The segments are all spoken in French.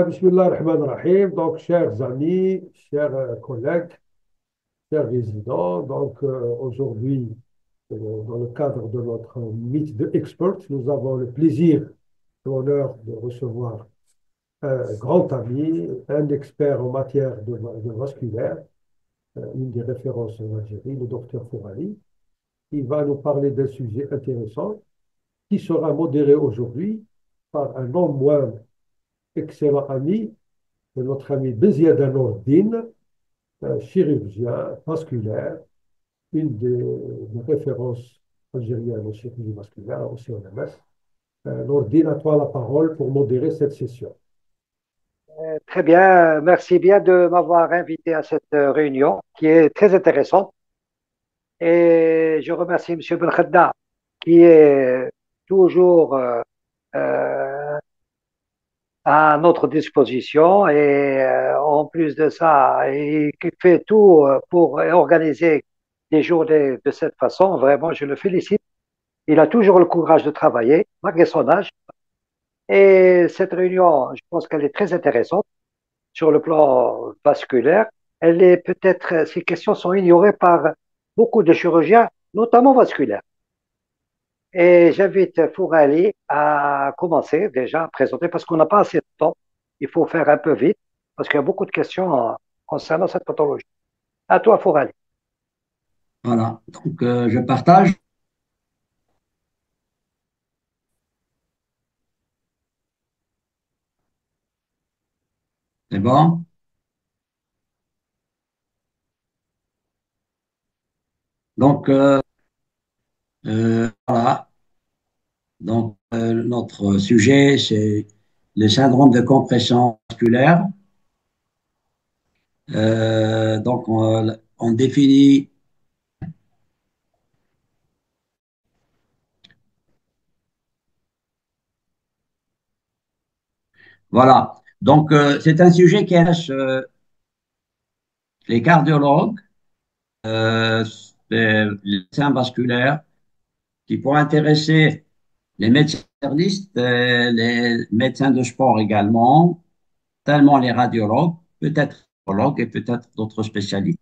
Bismillah ar-Rahman ar-Rahim. Donc, chers amis, chers collègues, chers résidents, donc aujourd'hui, dans le cadre de notre Meet the Experts, nous avons le plaisir et l'honneur de recevoir un grand ami, un expert en matière de vasculaire, une des références en Algérie, le docteur Fourali. Il va nous parler d'un sujet intéressant qui sera modéré aujourd'hui par un non moins excellent ami, de notre ami Beziad Noordine, un chirurgien vasculaire, une des références algériennes en chirurgie vasculaire, au CNMS. Noordine, à toi la parole pour modérer cette session. Très bien, merci bien de m'avoir invité à cette réunion qui est très intéressante. Et je remercie M. Benkhadda qui est toujours euh, à notre disposition et en plus de ça, il fait tout pour organiser des journées de cette façon. Vraiment, je le félicite. Il a toujours le courage de travailler, malgré son âge. Et cette réunion, je pense qu'elle est très intéressante sur le plan vasculaire. Elle est peut-être, ces questions sont ignorées par beaucoup de chirurgiens, notamment vasculaires. Et j'invite Fourali à commencer déjà à présenter parce qu'on n'a pas assez de temps. Il faut faire un peu vite parce qu'il y a beaucoup de questions concernant cette pathologie. À toi, Fourali. Voilà, donc je partage. C'est bon? Donc, voilà. Donc, notre sujet, c'est le syndrome de compression musculaire. Donc, on définit, voilà. Donc, c'est un sujet qui intéresse les cardiologues, les médecins vasculaires, qui pourraient intéresser les médecins internistes, les médecins de sport également, tellement les radiologues, peut-être neurologues et peut-être d'autres spécialistes.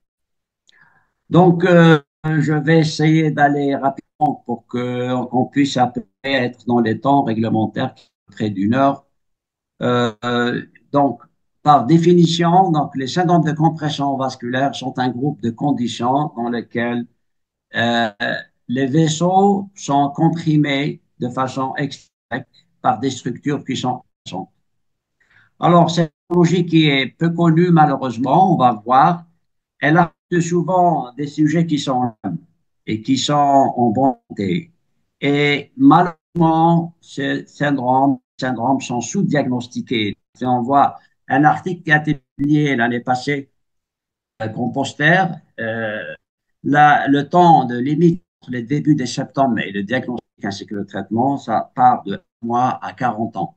Donc, je vais essayer d'aller rapidement pour qu'on puisse à peu près être dans les temps réglementaires, qui sont près d'une heure. Donc, par définition, donc, les syndromes de compression vasculaire sont un groupe de conditions dans lesquelles euh, les vaisseaux sont comprimés de façon extrême par des structures qui sont absentes. Alors, cette pathologie qui est peu connue, malheureusement, on va voir, elle a souvent des sujets qui sont jeunes et qui sont en bonne santé. Et malheureusement, ces syndromes sont sous-diagnostiqués. Si on voit un article qui a été publié l'année passée, Composter, le temps de limite entre le début des symptômes et le diagnostic ainsi que le traitement, ça part de 1 mois à 40 ans.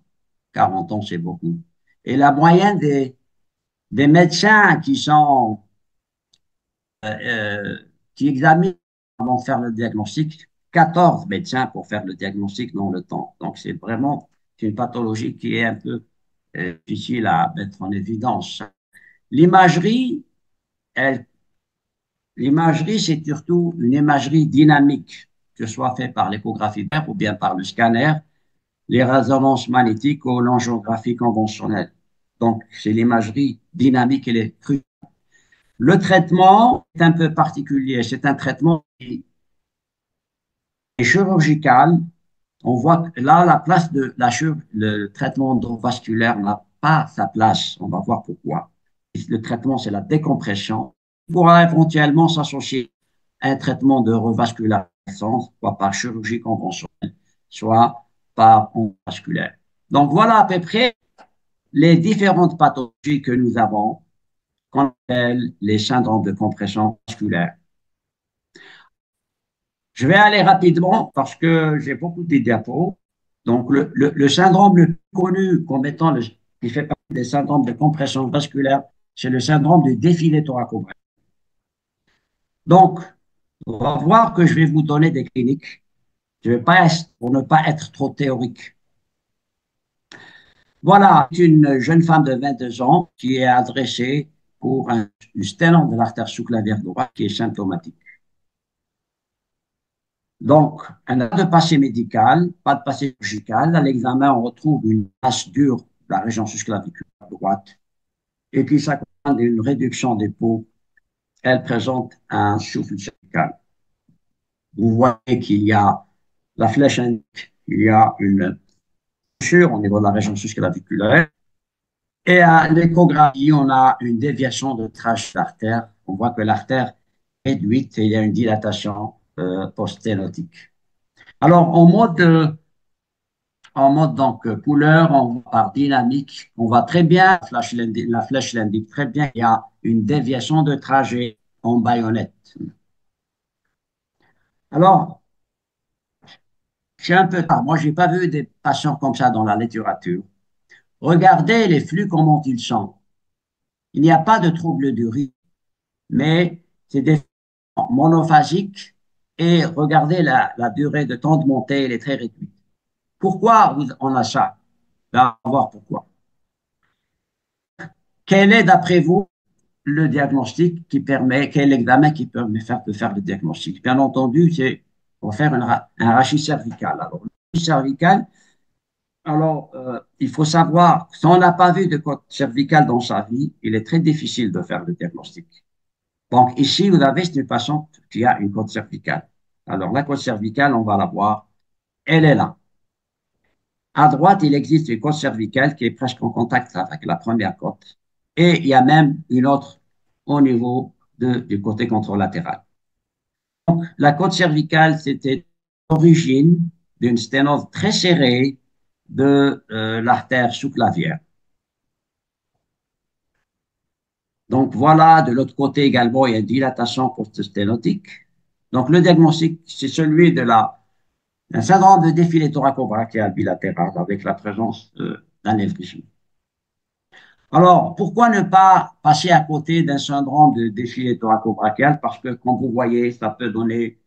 40 ans, c'est beaucoup. Et la moyenne des médecins euh, qui examinent avant de faire le diagnostic, 14 médecins pour faire le diagnostic dans le temps. Donc, c'est vraiment une pathologie qui est un peu difficile à mettre en évidence. L'imagerie, l'imagerie, c'est surtout une imagerie dynamique, que ce soit fait par l'échographie ou bien par le scanner, les résonances magnétiques ou l'angiographie conventionnelle. Donc, c'est l'imagerie dynamique et les crues. Le traitement est un peu particulier. C'est un traitement qui est chirurgical. On voit que là, la place de le traitement endovasculaire n'a pas sa place. On va voir pourquoi. Le traitement, c'est la décompression. Il pourra éventuellement s'associer à un traitement de revascularisation, soit par chirurgie conventionnelle, soit par endovasculaire. Donc, voilà à peu près les différentes pathologies que nous avons qu'on appelle les syndromes de compression musculaire. Je vais aller rapidement parce que j'ai beaucoup de diapos. Donc, le syndrome le plus connu comme étant qui fait partie des syndromes de compression vasculaire, c'est le syndrome du défilé thoracobrachien. Donc, on va voir que je vais vous donner des cliniques. Je vais pas, pour ne pas être trop théorique. Voilà, une jeune femme de 22 ans qui est adressée pour une sténose de l'artère sous-clavière droite qui est symptomatique. Donc, un pas de passé médical, pas de passé chirurgical. À l'examen, on retrouve une masse dure de la région susclaviculaire droite et qui s'accompagne d'une réduction des peaux. Elle présente un souffle cervical. Vous voyez qu'il y a la flèche indique, il y a une fissure au niveau de la région susclaviculaire. Et à l'échographie, on a une déviation de trachet d'artère. On voit que l'artère est réduite et il y a une dilatation post-sténotique. Alors, en mode donc couleur, on voit par dynamique, on voit très bien, la flèche l'indique très bien, il y a une déviation de trajet en baïonnette. Alors, c'est un peu tard. Moi, je n'ai pas vu des patients comme ça dans la littérature. Regardez les flux, comment ils sont. Il n'y a pas de trouble du rythme, mais c'est des flux monophasiques et regardez la durée de temps de montée, elle est très réduite. Pourquoi on a ça? On va voir pourquoi. Quel est, d'après vous, le diagnostic qui permet, quel examen qui permet de faire le diagnostic? Bien entendu, c'est pour faire un rachis cervical. Alors, le rachis cervical, alors, il faut savoir, si on n'a pas vu de côte cervicale dans sa vie, il est très difficile de faire le diagnostic. Donc, ici, vous avez une patiente qui a une côte cervicale. Alors, la côte cervicale, on va la voir, elle est là. À droite, il existe une côte cervicale qui est presque en contact avec la première côte. Et il y a même une autre au niveau du côté contralatéral. Donc, la côte cervicale, c'était l'origine d'une sténose très serrée de l'artère sous-clavière. Donc, voilà, de l'autre côté également, il y a une dilatation post-sténotique. Donc, le diagnostic, c'est celui d'un syndrome de défilé thoraco-brachial bilatéral avec la présence d'anévrisme. Alors, pourquoi ne pas passer à côté d'un syndrome de défilé thoraco-brachial? Parce que, comme vous voyez, ça peut donner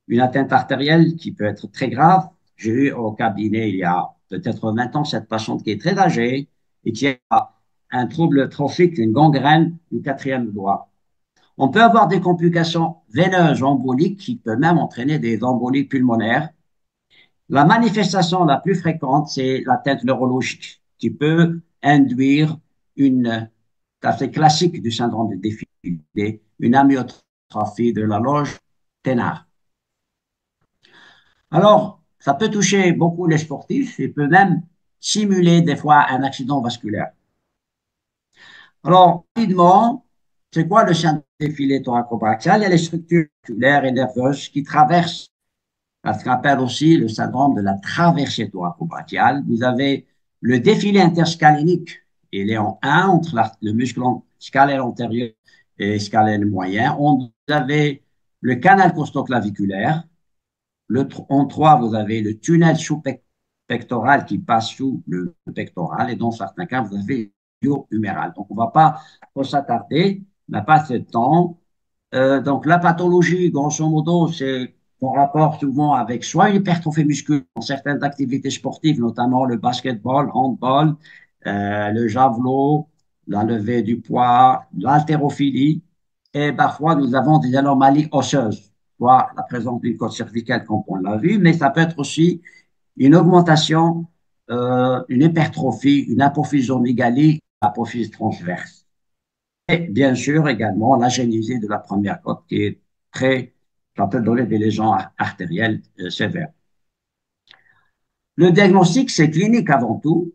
une atteinte artérielle qui peut être très grave. J'ai eu au cabinet, il y a peut-être 20 ans, cette patiente qui est très âgée et qui a un trouble trophique, une gangrène du quatrième doigt. On peut avoir des complications veineuses emboliques qui peuvent même entraîner des embolies pulmonaires. La manifestation la plus fréquente, c'est l'atteinte neurologique qui peut induire une assez classique du syndrome de défilé, une amyotrophie de la loge ténare. Alors, ça peut toucher beaucoup les sportifs et peut même simuler des fois un accident vasculaire. Alors, rapidement, c'est quoi le syndrome de défilé thoraco-brachial? Il y a les structures musculaires et nerveuses qui traversent ce qu'on appelle aussi le syndrome de la traversée thoraco-brachiale. Vous avez le défilé interscalénique, il est en 1 entre le muscle scalaire antérieur et scalaire moyen. Vous avez le canal costoclaviculaire. En 3, vous avez le tunnel sous-pectoral qui passe sous le pectoral. Et dans certains cas, vous avez le huméral. Donc, on ne va pas trop s'attarder, on n'a pas assez de temps. Donc, la pathologie, grosso modo, c'est qu'on rapporte souvent avec soit une hypertrophie musculaire dans certaines activités sportives, notamment le basketball, handball, le javelot, la levée du poids, l'haltérophilie. Et parfois, nous avons des anomalies osseuses, soit la présence d'une côte cervicale, comme on l'a vu, mais ça peut être aussi une augmentation, une hypertrophie, une apophysomégalie, apophyse transverse. Et bien sûr, également, la génésie de la première côte qui est ça peut donner des lésions artérielles sévères. Le diagnostic, c'est clinique avant tout.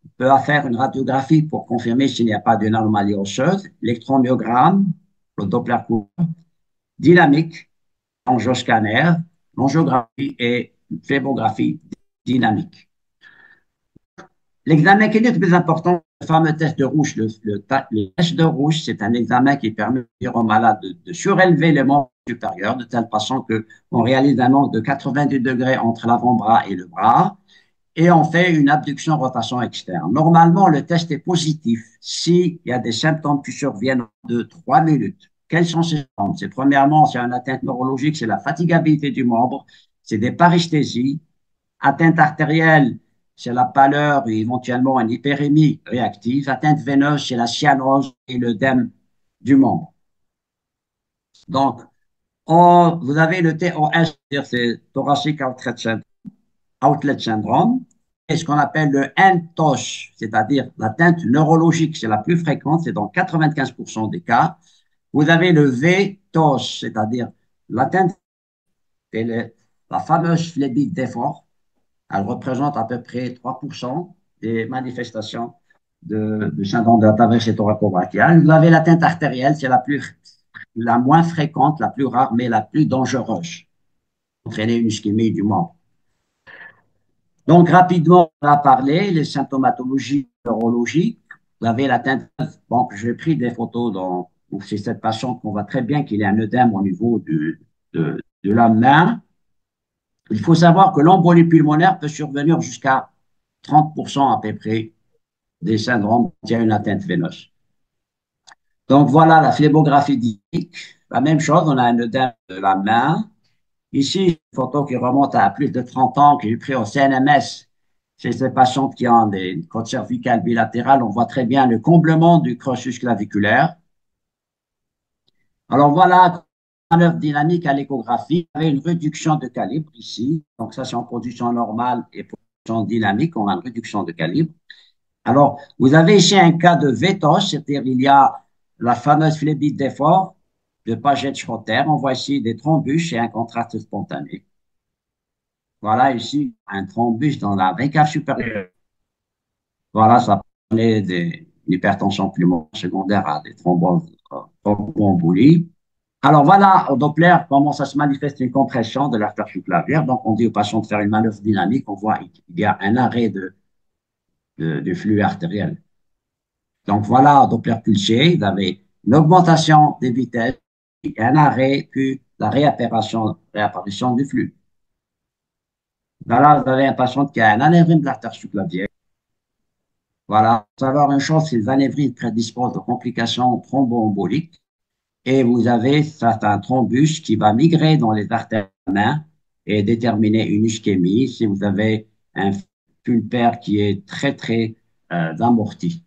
On peut faire une radiographie pour confirmer s'il n'y a pas d'une anomalie osseuse, l'électromyogramme, le Doppler dynamique, angioscanner, l'angiographie et phlebographie dynamique. L'examen clinique le plus important, le fameux test de Rouge. Le test de Rouge, c'est un examen qui permet de dire au malade de surélever les membres supérieurs de telle façon qu'on réalise un angle de 90 degrés entre l'avant-bras et le bras et on fait une abduction-rotation externe. Normalement, le test est positif s'il y a des symptômes qui surviennent de 3 minutes. Quels sont ces symptômes? C'est premièrement, c'est une atteinte neurologique, c'est la fatigabilité du membre, c'est des paresthésies, atteinte artérielle, c'est la pâleur et éventuellement une hyperémie réactive. Atteinte veineuse, c'est la cyanose et l'œdème du membre. Donc, vous avez le TOS, c'est Thoracic Outlet Syndrome, et ce qu'on appelle le NTOS, c'est-à-dire l'atteinte neurologique, c'est la plus fréquente, c'est dans 95% des cas. Vous avez le VTOS, c'est-à-dire l'atteinte, la fameuse phlébite d'effort. Elle représente à peu près 3% des manifestations de syndrome de la traversée thoraco-brachiale. Vous avez l'atteinte artérielle, c'est la moins fréquente, la plus rare, mais la plus dangereuse. Entraîner une ischémie du membre. Donc, rapidement, on a parlé, les symptomatologies neurologiques. Vous avez l'atteinte, bon, j'ai pris des photos chez cette patiente qu'on voit très bien qu'il y a un œdème au niveau de la main. Il faut savoir que l'embolie pulmonaire peut survenir jusqu'à 30% à peu près des syndromes qui ont une atteinte veineuse. Donc voilà la phlébographie diétique. La même chose, on a un œdème de la main. Ici, une photo qui remonte à plus de 30 ans que j'ai pris au CNMS chez ces patientes qui ont des côtes cervicales bilatérales. On voit très bien le comblement du crocus claviculaire. Alors voilà, manœuvre dynamique à l'échographie. On avait une réduction de calibre ici. Donc ça, c'est en position normale et position dynamique. On a une réduction de calibre. Alors, vous avez ici un cas de VTOS, c'est-à-dire il y a la fameuse phlébite d'effort de Paget-Schrotter. On voit ici des thrombus et un contraste spontané. Voilà ici un thrombus dans la veine cave supérieure. Voilà, ça permet une hypertension pulmonaire secondaire à des thromboembolies. Alors voilà, au Doppler, comment ça se manifeste une compression de l'artère subclavienne. Donc, on dit aux patients de faire une manœuvre dynamique. On voit qu'il y a un arrêt du flux artériel. Donc voilà, au Doppler pulsé, vous avez une augmentation des vitesses, un arrêt, puis la réapparition du flux. Voilà, vous avez un patient qui a un anévrisme de l'artère subclavienne. Voilà, il faut savoir une chose, c'est les anévrismes prédisposent aux complications thromboemboliques. Et vous avez certains thrombus qui va migrer dans les artères de la main et déterminer une ischémie si vous avez un pulpaire qui est très amorti.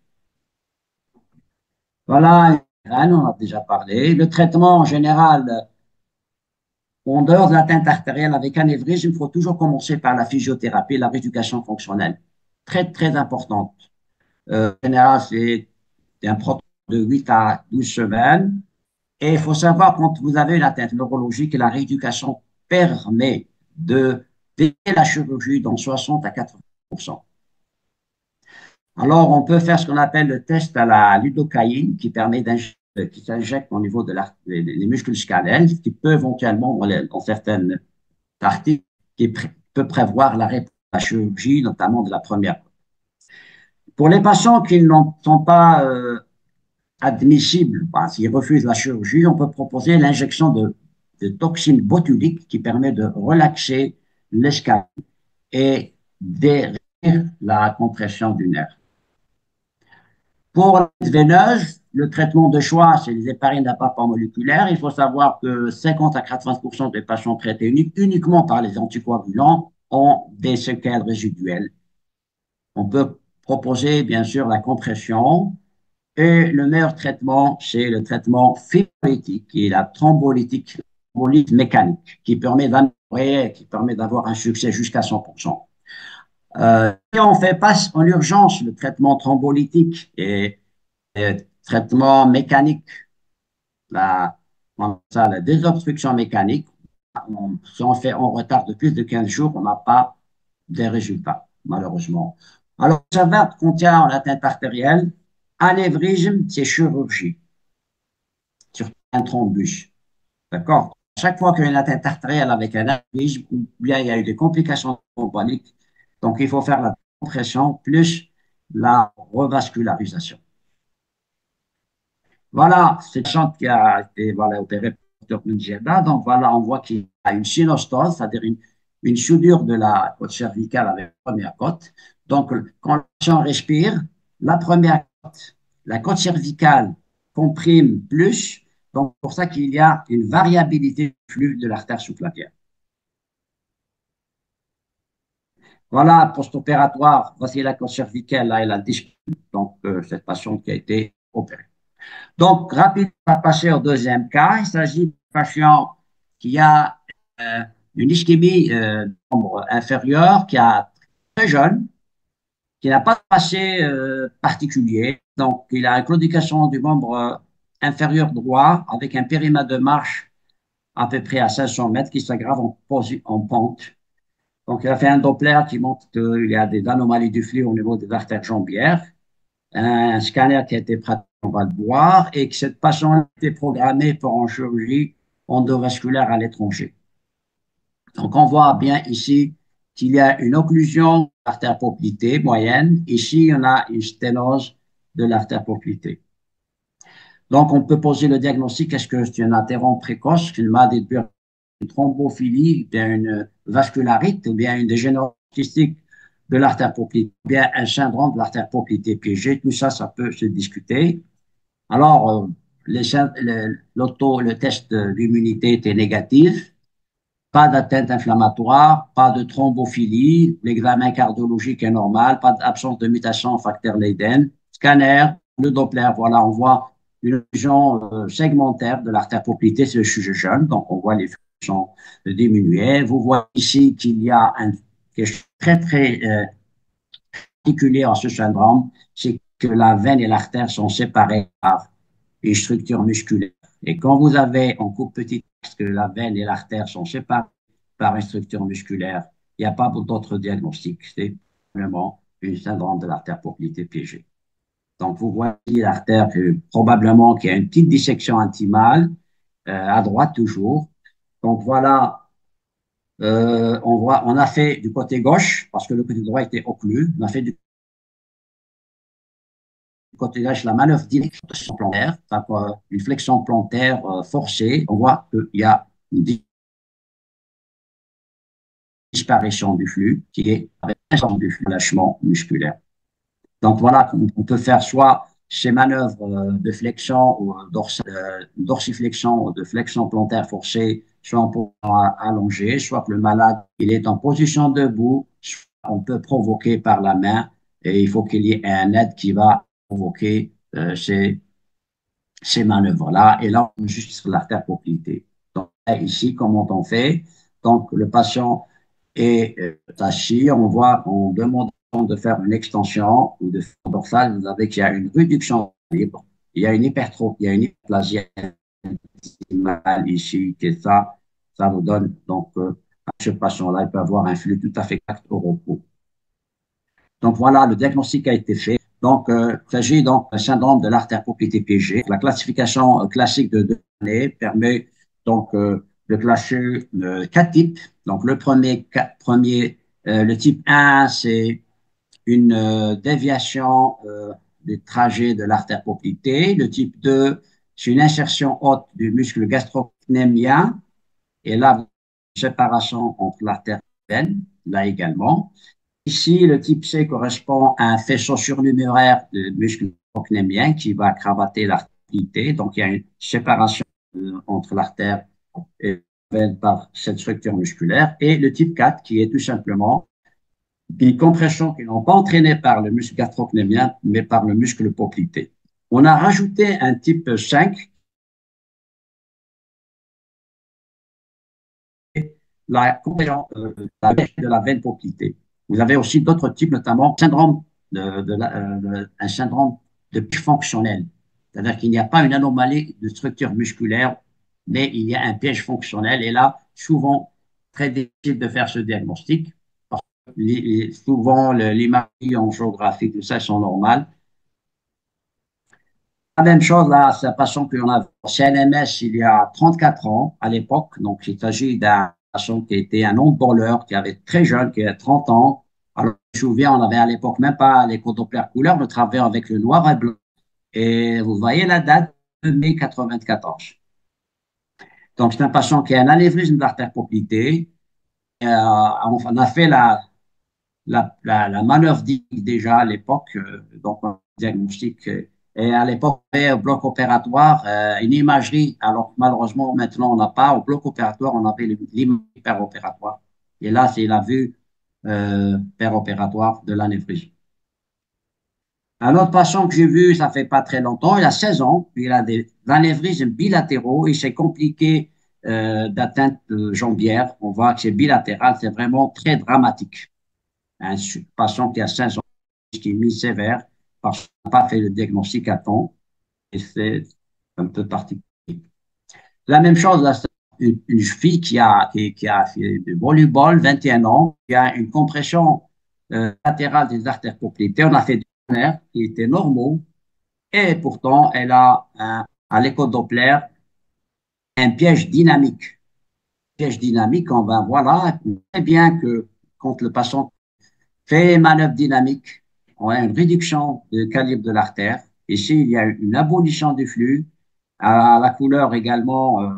Voilà, on en a déjà parlé. Le traitement en général, en dehors de l'atteinte artérielle avec anévrisme, il faut toujours commencer par la physiothérapie, la rééducation fonctionnelle. Très importante. En général, c'est un protocole de 8 à 12 semaines. Et il faut savoir, quand vous avez une atteinte neurologique, la rééducation permet d'aider la chirurgie dans 60 à 80%. Alors, on peut faire ce qu'on appelle le test à la lidocaïne qui permet qui s'injecte au niveau des muscles scalènes, qui peut éventuellement, dans certaines parties, qui peut prévoir l'arrêt de la chirurgie, notamment de la première. Pour les patients qui ne sont pas admissibles, s'ils refusent la chirurgie, on peut proposer l'injection de toxines botuliques qui permet de relaxer l'escalade et de réduire la compression du nerf. Pour la veineuse, le traitement de choix, c'est les héparines à papa moléculaire. Il faut savoir que 50 à 80% des patients traités uniquement par les anticoagulants ont des séquelles résiduelles. On peut proposer, bien sûr, la compression. Et le meilleur traitement, c'est le traitement fibrolytique, qui est la thrombolytique mécanique, qui permet d'améliorer, qui permet d'avoir un succès jusqu'à 100%. Si on fait passe en urgence le traitement thrombolytique et traitement mécanique, la désobstruction mécanique, si on fait en retard de plus de 15 jours, on n'a pas de résultats, malheureusement. Alors, ça va contient en atteinte artérielle, anévrisme, c'est chirurgie, sur un thrombus. D'accord? Chaque fois qu'il y a une atteinte artérielle avec un anévrisme, ou bien il y a eu des complications thromboliques, donc il faut faire la compression plus la revascularisation. Voilà, c'est le chante qui a été opéré par le docteur Menjeda. Donc voilà, on voit qu'il y a une synostose, c'est-à-dire une soudure de la côte cervicale avec la première côte. Donc, quand le patient respire, la première côte, la côte cervicale comprime plus. Donc, c'est pour ça qu'il y a une variabilité du flux de l'artère sous-clavière. Voilà, post-opératoire, voici la côte cervicale, là, elle a disparu. Donc, cette patiente qui a été opérée. Donc, rapidement, on va passer au deuxième cas. Il s'agit d'un patient qui a euh, une ischémie du membre inférieur, qui est très jeune, qui n'a pas de passé particulier. Donc, il a une claudication du membre inférieur droit avec un périmètre de marche à peu près à 500 mètres qui s'aggrave en pente. Donc, il a fait un Doppler qui montre qu'il y a des anomalies du flux au niveau des artères jambières. Un scanner qui a été pratiqué, on va le voir, et que cette patiente a été programmée pour une chirurgie endovasculaire à l'étranger. Donc, on voit bien ici qu'il y a une occlusion de l'artère poplitée moyenne. Ici, on a une sténose de l'artère poplitée. Donc, on peut poser le diagnostic, est-ce que c'est une adhérence précoce, une maladie de Burkitt, une thrombophilie, ou bien une vascularite, ou bien une dégénérescence cystique de l'artère poplitée, ou bien un syndrome de l'artère poplitée piégée. Tout ça, ça peut se discuter. Alors, le test d'immunité était négatif. Pas d'atteinte inflammatoire, pas de thrombophilie, l'examen cardiologique est normal, pas d'absence de mutation en facteur Leiden. Scanner, le Doppler, voilà, on voit une région segmentaire de l'artère poplitée, c'est le sujet jeune, donc on voit les flux sont diminués. Vous voyez ici qu'il y a quelque chose de très particulier en ce syndrome, c'est que la veine et l'artère sont séparées par une structure musculaire. Et quand vous avez en coupe petite, parce que la veine et l'artère sont séparées par une structure musculaire, il n'y a pas d'autre diagnostic. C'est vraiment un syndrome de l'artère poplitée piégée. Donc, vous voyez l'artère, probablement qu'il y a une petite dissection intimale, à droite toujours. Donc, voilà, on a fait du côté gauche, parce que le côté droit était occlu, on a fait du côté gauche la manœuvre directe plantaire, une flexion plantaire forcée. On voit qu'il y a une disparition du flux qui est avec un du lâchement musculaire. Donc voilà, on peut faire soit ces manœuvres de flexion ou dorsiflexion ou de flexion plantaire forcée, soit on peut allonger, soit que le malade il est en position debout, soit on peut provoquer par la main et il faut qu'il y ait un aide qui va provoquer ces manœuvres-là. Et là, on juste sur l'artère poplitée. Donc ici, comment on fait? Donc le patient est assis, on demande de faire une extension ou de faire dorsale, vous avez qu'il y a une réduction libre, il y a une hypertrophie, il y a une hyperplasie ici, que ça vous donne, donc, à ce patient-là, il peut avoir un flux tout à fait correct au repos. Donc, voilà, le diagnostic a été fait. Donc, il s'agit donc d'un syndrome de l'artère poplitée piégée. La classification classique de Donnay permet donc de classer 4 types. Donc, le le type 1, c'est une déviation des trajets de l'artère poplitée. Le type 2, c'est une insertion haute du muscle gastrocnémien. Et là, une séparation entre l'artère et la veine, là également. Ici, le type C correspond à un faisceau surnuméraire de muscle gastrocnémien qui va cravater l'artère poplitée. Donc, il y a une séparation entre l'artère et la veine par cette structure musculaire. Et le type 4, qui est tout simplement une compression qui n'est pas entraînée par le muscle gastrocnémien, mais par le muscle poplité. On a rajouté un type 5, la compression de la veine poplitée. Vous avez aussi d'autres types, notamment un syndrome de piège fonctionnel. C'est-à-dire qu'il n'y a pas une anomalie de structure musculaire, mais il y a un piège fonctionnel. Et là, souvent, très difficile de faire ce diagnostic. Souvent, l'imagerie en géographie, tout ça, sont normales. La même chose, là, c'est un patient qu'on a au CNMS il y a 34 ans à l'époque. Donc, il s'agit d'un patient qui était un handballeur, qui avait très jeune, qui avait 30 ans. Alors, je me souviens, on avait à l'époque même pas les Doppler couleur, on travaillait avec le noir et blanc. Et vous voyez la date de mai 94. Donc, c'est un patient qui a un anévrisme de l'artère poplitée. On a fait la manœuvre déjà à l'époque, donc un diagnostic. Et à l'époque, on avait au bloc opératoire une imagerie, alors malheureusement, maintenant, on n'a pas. Au bloc opératoire, on avait l'image hyperopératoire. Et là, c'est la vue péropératoire de l'anévrisme. Un autre patient que j'ai vu, ça fait pas très longtemps, il a 16 ans, il a des anévrismes bilatéraux et c'est compliqué d'atteinte jambière. On voit que c'est bilatéral, c'est vraiment très dramatique. Un patient qui a 16 ans, qui est mis sévère parce qu'il n'a pas fait le diagnostic à temps et c'est un peu particulier. La même chose, là, une fille qui a fait du volleyball, 21 ans, qui a une compression latérale des artères poplitaires. On a fait des scanners qui étaient normaux et pourtant, elle a à l'écho-Doppler un piège dynamique. Piège dynamique, on va voilà, très bien que quand le patient fait manœuvre dynamique, on a une réduction du calibre de l'artère. Ici, il y a une abolition du flux. À la couleur également, au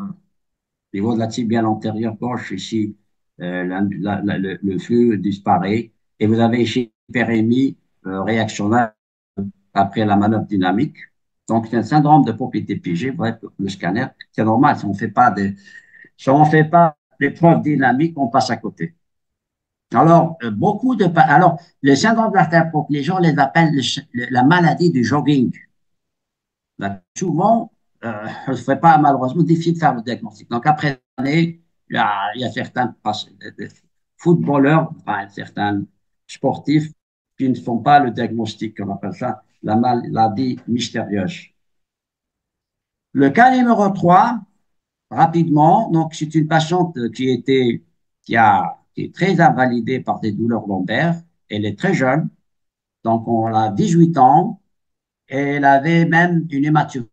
niveau de la tibiale antérieure gauche, ici, le flux disparaît. Et vous avez ici hyperémie réactionnelle après la manœuvre dynamique. Donc, c'est un syndrome de propriété piégée. Bref, le scanner, c'est normal. Si on fait pas des preuves dynamiques, on passe à côté. Alors, alors, le syndrome de l'artère propre, les gens les appellent la maladie du jogging. Là, souvent, je ne ferait pas malheureusement difficile de faire le diagnostic. Donc, après l'année, il y a certains footballeurs, enfin, certains sportifs qui ne font pas le diagnostic. On appelle ça la maladie mystérieuse. Le cas numéro 3, rapidement, donc c'est une patiente qui est très invalidée par des douleurs lombaires. Elle est très jeune, donc on a 18 ans, et elle avait même une hématurie.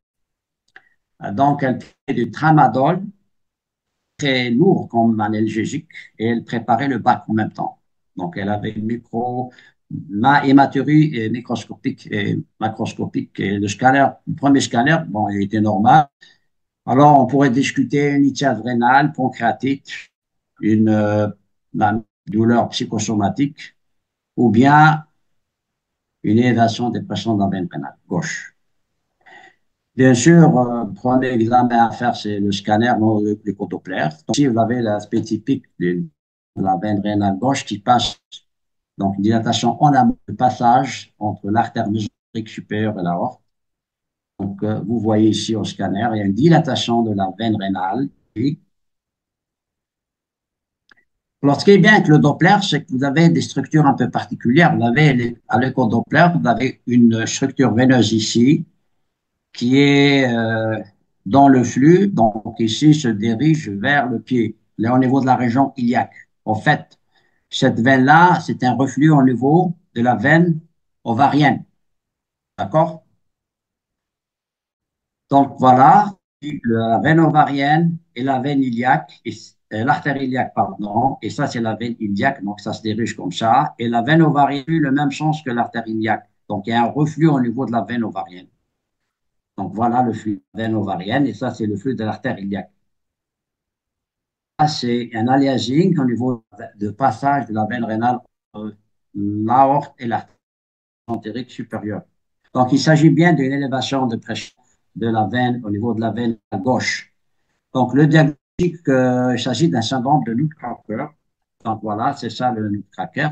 Donc, elle prenait du tramadol, très lourd comme analgésique, et elle préparait le bac en même temps. Donc, elle avait une hématurie microscopique et macroscopique. Et le premier scanner, bon, il était normal. Alors, on pourrait discuter une lithiase rénale, pancréatite, une douleur psychosomatique, ou bien une élévation des pressions dans la veine rénale gauche. Bien sûr, le premier examen à faire, c'est le scanner, non le cotoplaire. Donc, si vous avez l'aspect typique de la veine rénale gauche qui passe, donc dilatation en amont du passage entre l'artère mésotérique supérieure et l'aorte. Donc, vous voyez ici au scanner, il y a une dilatation de la veine rénale. Alors, ce qui est bien avec le Doppler, c'est que vous avez des structures un peu particulières. Vous avez, à l'écho-Doppler, vous avez une structure veineuse ici, qui est dans le flux, donc ici se dirige vers le pied, là au niveau de la région iliaque. En fait, cette veine-là, c'est un reflux au niveau de la veine ovarienne. D'accord? Donc voilà, la veine ovarienne et la veine iliaque, l'artère iliaque, pardon, et ça c'est la veine iliaque, donc ça se dirige comme ça, et la veine ovarienne a le même sens que l'artère iliaque. Donc il y a un reflux au niveau de la veine ovarienne. Donc voilà le flux de la veine ovarienne et ça c'est le flux de l'artère iliaque. Ça c'est un aliasing au niveau de passage de la veine rénale entre l'aorte et l'artère antérique supérieure. Donc il s'agit bien d'une élévation de pression de la veine au niveau de la veine à gauche. Donc le diagnostic, il s'agit d'un syndrome de Nutcracker. Donc voilà, c'est ça le Nutcracker,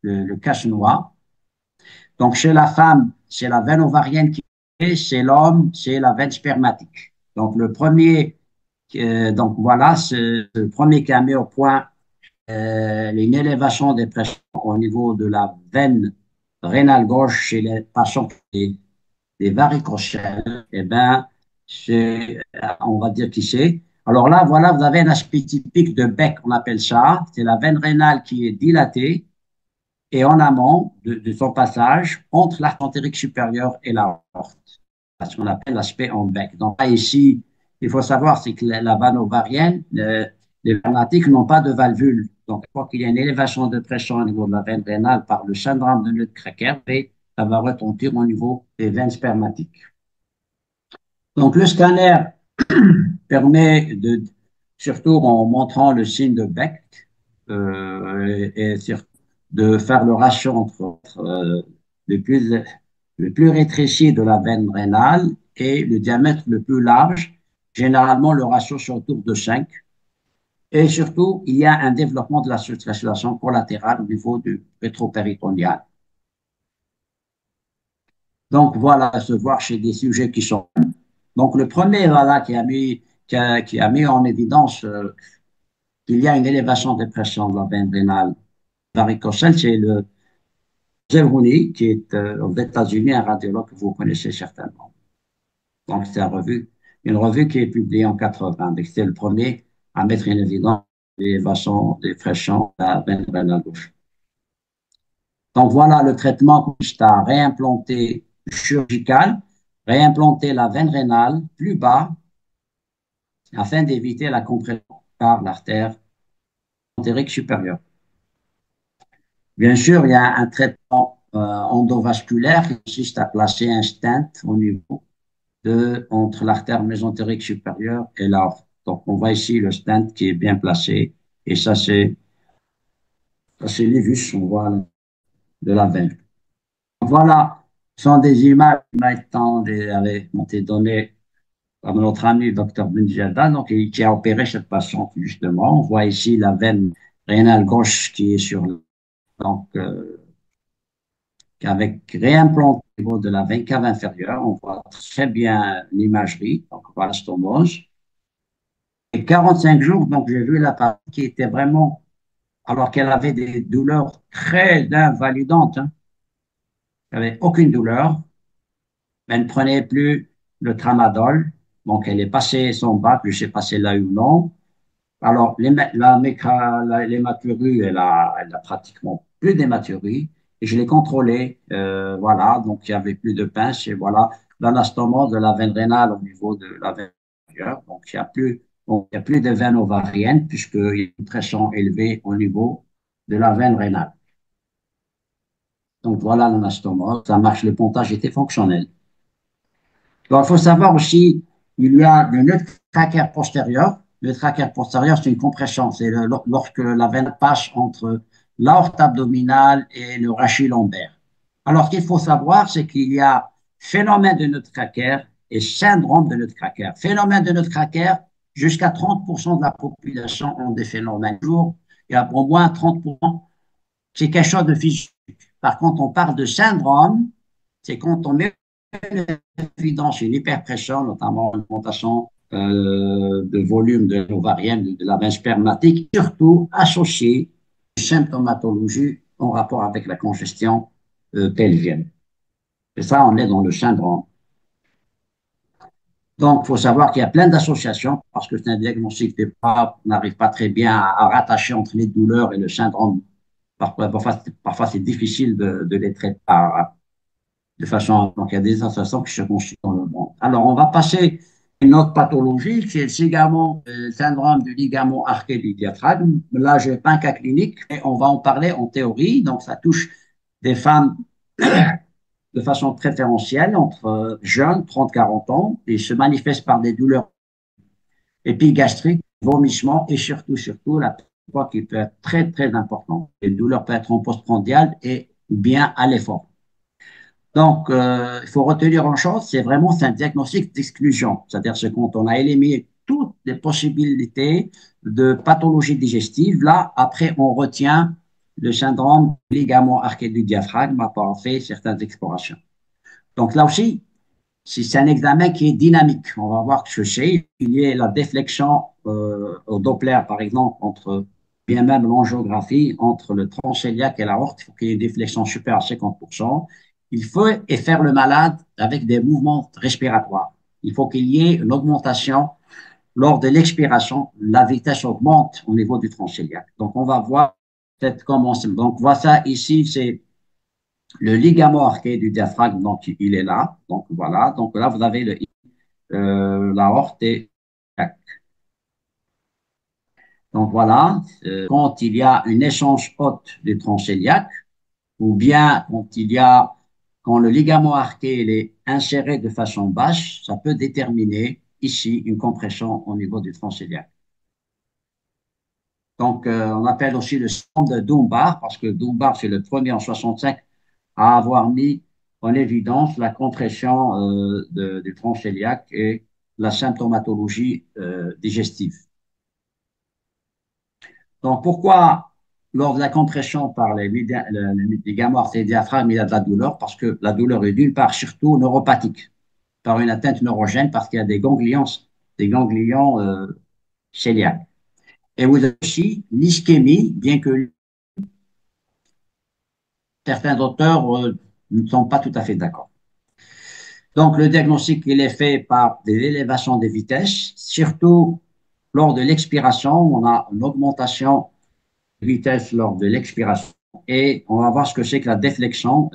le cache-noix. Donc chez la femme, c'est la veine ovarienne qui est, chez l'homme, c'est la veine spermatique. Donc le premier, donc voilà, c'est le premier qui a mis au point une élévation des pressions au niveau de la veine rénale gauche chez les patients des varicocèles. Eh bien, on va dire qui c'est. Alors là, voilà, vous avez un aspect typique de bec, on appelle ça. C'est la veine rénale qui est dilatée et en amont de son passage entre l'arc antérique supérieur et l'aorte. C'est ce qu'on appelle l'aspect en bec. Donc là, ici, il faut savoir, c'est que la veine ovarienne, les fanatiques n'ont pas de valvule. Donc, il faut qu'il y ait une élévation de pression au niveau de la veine rénale par le syndrome de Nutcracker et ça va retentir au niveau des veines spermatiques. Donc, le scanner permet surtout en montrant le signe de Beck, et de faire le ratio entre le plus rétréci de la veine rénale et le diamètre le plus large. Généralement, le ratio c'est autour de 5. Et surtout, il y a un développement de la circulation collatérale au niveau du rétropéritonéal. Donc voilà, se voir chez des sujets qui sont. Donc le premier voilà, qui a mis en évidence qu'il y a une élévation de pression de la veine rénale varicocèle, c'est le Zerhouni, qui est aux États-Unis, un radiologue que vous connaissez certainement. Donc c'est une revue qui est publiée en 80. C'est le premier à mettre en évidence l'élévation des pressions de la veine rénale gauche. Donc voilà, le traitement consiste à réimplanter chirurgical, réimplanter la veine rénale plus bas afin d'éviter la compression par l'artère entérique supérieure. Bien sûr, il y a un traitement endovasculaire qui consiste à placer un stent au niveau entre l'artère mésentérique supérieure et l'aorte. Donc, on voit ici le stent qui est bien placé et ça, c'est l'ivus, on voit de la veine. Voilà, ce sont des images qui m'ont été données par notre ami le docteur Benjada, donc, qui a opéré cette patiente justement. On voit ici la veine rénale gauche qui est sur donc, avec réimplanté au niveau de la veine cave inférieure. On voit très bien l'imagerie, donc on voit la stomose. Et 45 jours, donc j'ai vu la patiente qui était vraiment, alors qu'elle avait des douleurs très invalidantes, hein. Elle n'avait aucune douleur, mais elle ne prenait plus le tramadol. Donc, elle est passée son bac, je ne sais pas si elle l'a eu ou non. Alors, l'hématurie, elle a pratiquement plus d'hématurie. Et je l'ai contrôlé, voilà, donc il n'y avait plus de pince, et voilà, l'anastomose de la veine rénale au niveau de la veine inférieure. Donc, il y a plus de veine ovarienne, puisqu'il y a une pression élevée au niveau de la veine rénale. Donc, voilà l'anastomose, ça marche, le pontage était fonctionnel. Donc, il faut savoir aussi, il y a le nœud trachéaire postérieur. Le trachéaire postérieur, c'est une compression. C'est lorsque la veine passe entre l'aorte abdominale et le rachis lombaire. Alors, ce qu'il faut savoir, c'est qu'il y a phénomène de nœud trachéaire et syndrome de nœud trachéaire. Phénomène de nœud trachéaire, jusqu'à 30% de la population ont des phénomènes. Il y a au moins 30%. C'est quelque chose de physique. Par contre, on parle de syndrome, c'est quand on met évidence une hyperpression, notamment une augmentation de volume de l'ovarienne, de la veine spermatique, surtout associée à une symptomatologie en rapport avec la congestion pelvienne. Et ça, on est dans le syndrome. Donc, il faut savoir qu'il y a plein d'associations parce que c'est un diagnostic on n'arrive pas très bien à rattacher entre les douleurs et le syndrome. Parfois c'est difficile de les traiter de façon. Donc, il y a des associations qui se constituent dans le monde. Alors, on va passer à une autre pathologie, c'est le syndrome du ligament arqué du diaphragme. Là, je n'ai pas un cas clinique, mais on va en parler en théorie. Donc, ça touche des femmes de façon préférentielle entre jeunes, 30-40 ans, et se manifeste par des douleurs épigastriques, vomissements et surtout, la poids qui peut être très, très important. Les douleurs peuvent être en postprandial et bien à l'effort. Donc, il faut retenir une chose, c'est un diagnostic d'exclusion. C'est-à-dire que quand on a éliminé toutes les possibilités de pathologie digestive, là, après, on retient le syndrome ligament arqué du diaphragme après avoir fait certaines explorations. Donc, là aussi, c'est un examen qui est dynamique. On va voir que c'est. Il y a la déflexion au Doppler, par exemple, bien même l'angiographie, entre le tronc iliaque et l'aorte. Il faut qu'il y ait une déflexion supérieure à 50%. Il faut faire le malade avec des mouvements respiratoires. Il faut qu'il y ait une augmentation lors de l'expiration. La vitesse augmente au niveau du tronc iliaque. Donc, on va voir peut-être comment. Donc, voilà ça ici, c'est le ligament arqué du diaphragme, donc il est là. Donc voilà, donc là vous avez l'aorte et donc voilà, quand il y a une échange haute du tronc iliaque, ou bien quand le ligament arqué il est inséré de façon basse, ça peut déterminer ici une compression au niveau du tronc iliaque. Donc on appelle aussi le syndrome de Dunbar, parce que Dunbar c'est le premier en 65 à avoir mis en évidence la compression du tronc iliaque et la symptomatologie digestive. Donc, pourquoi, lors de la compression par les gamma aortés diaphragme, il y a de la douleur? Parce que la douleur est d'une part surtout neuropathique, par une atteinte neurogène, parce qu'il y a des ganglions cœliaques. Et vous avez aussi l'ischémie, bien que certains auteurs ne sont pas tout à fait d'accord. Donc, le diagnostic, il est fait par des élévations des vitesses, surtout lors de l'expiration, on a une augmentation de vitesse lors de l'expiration et on va voir ce que c'est que la déflexion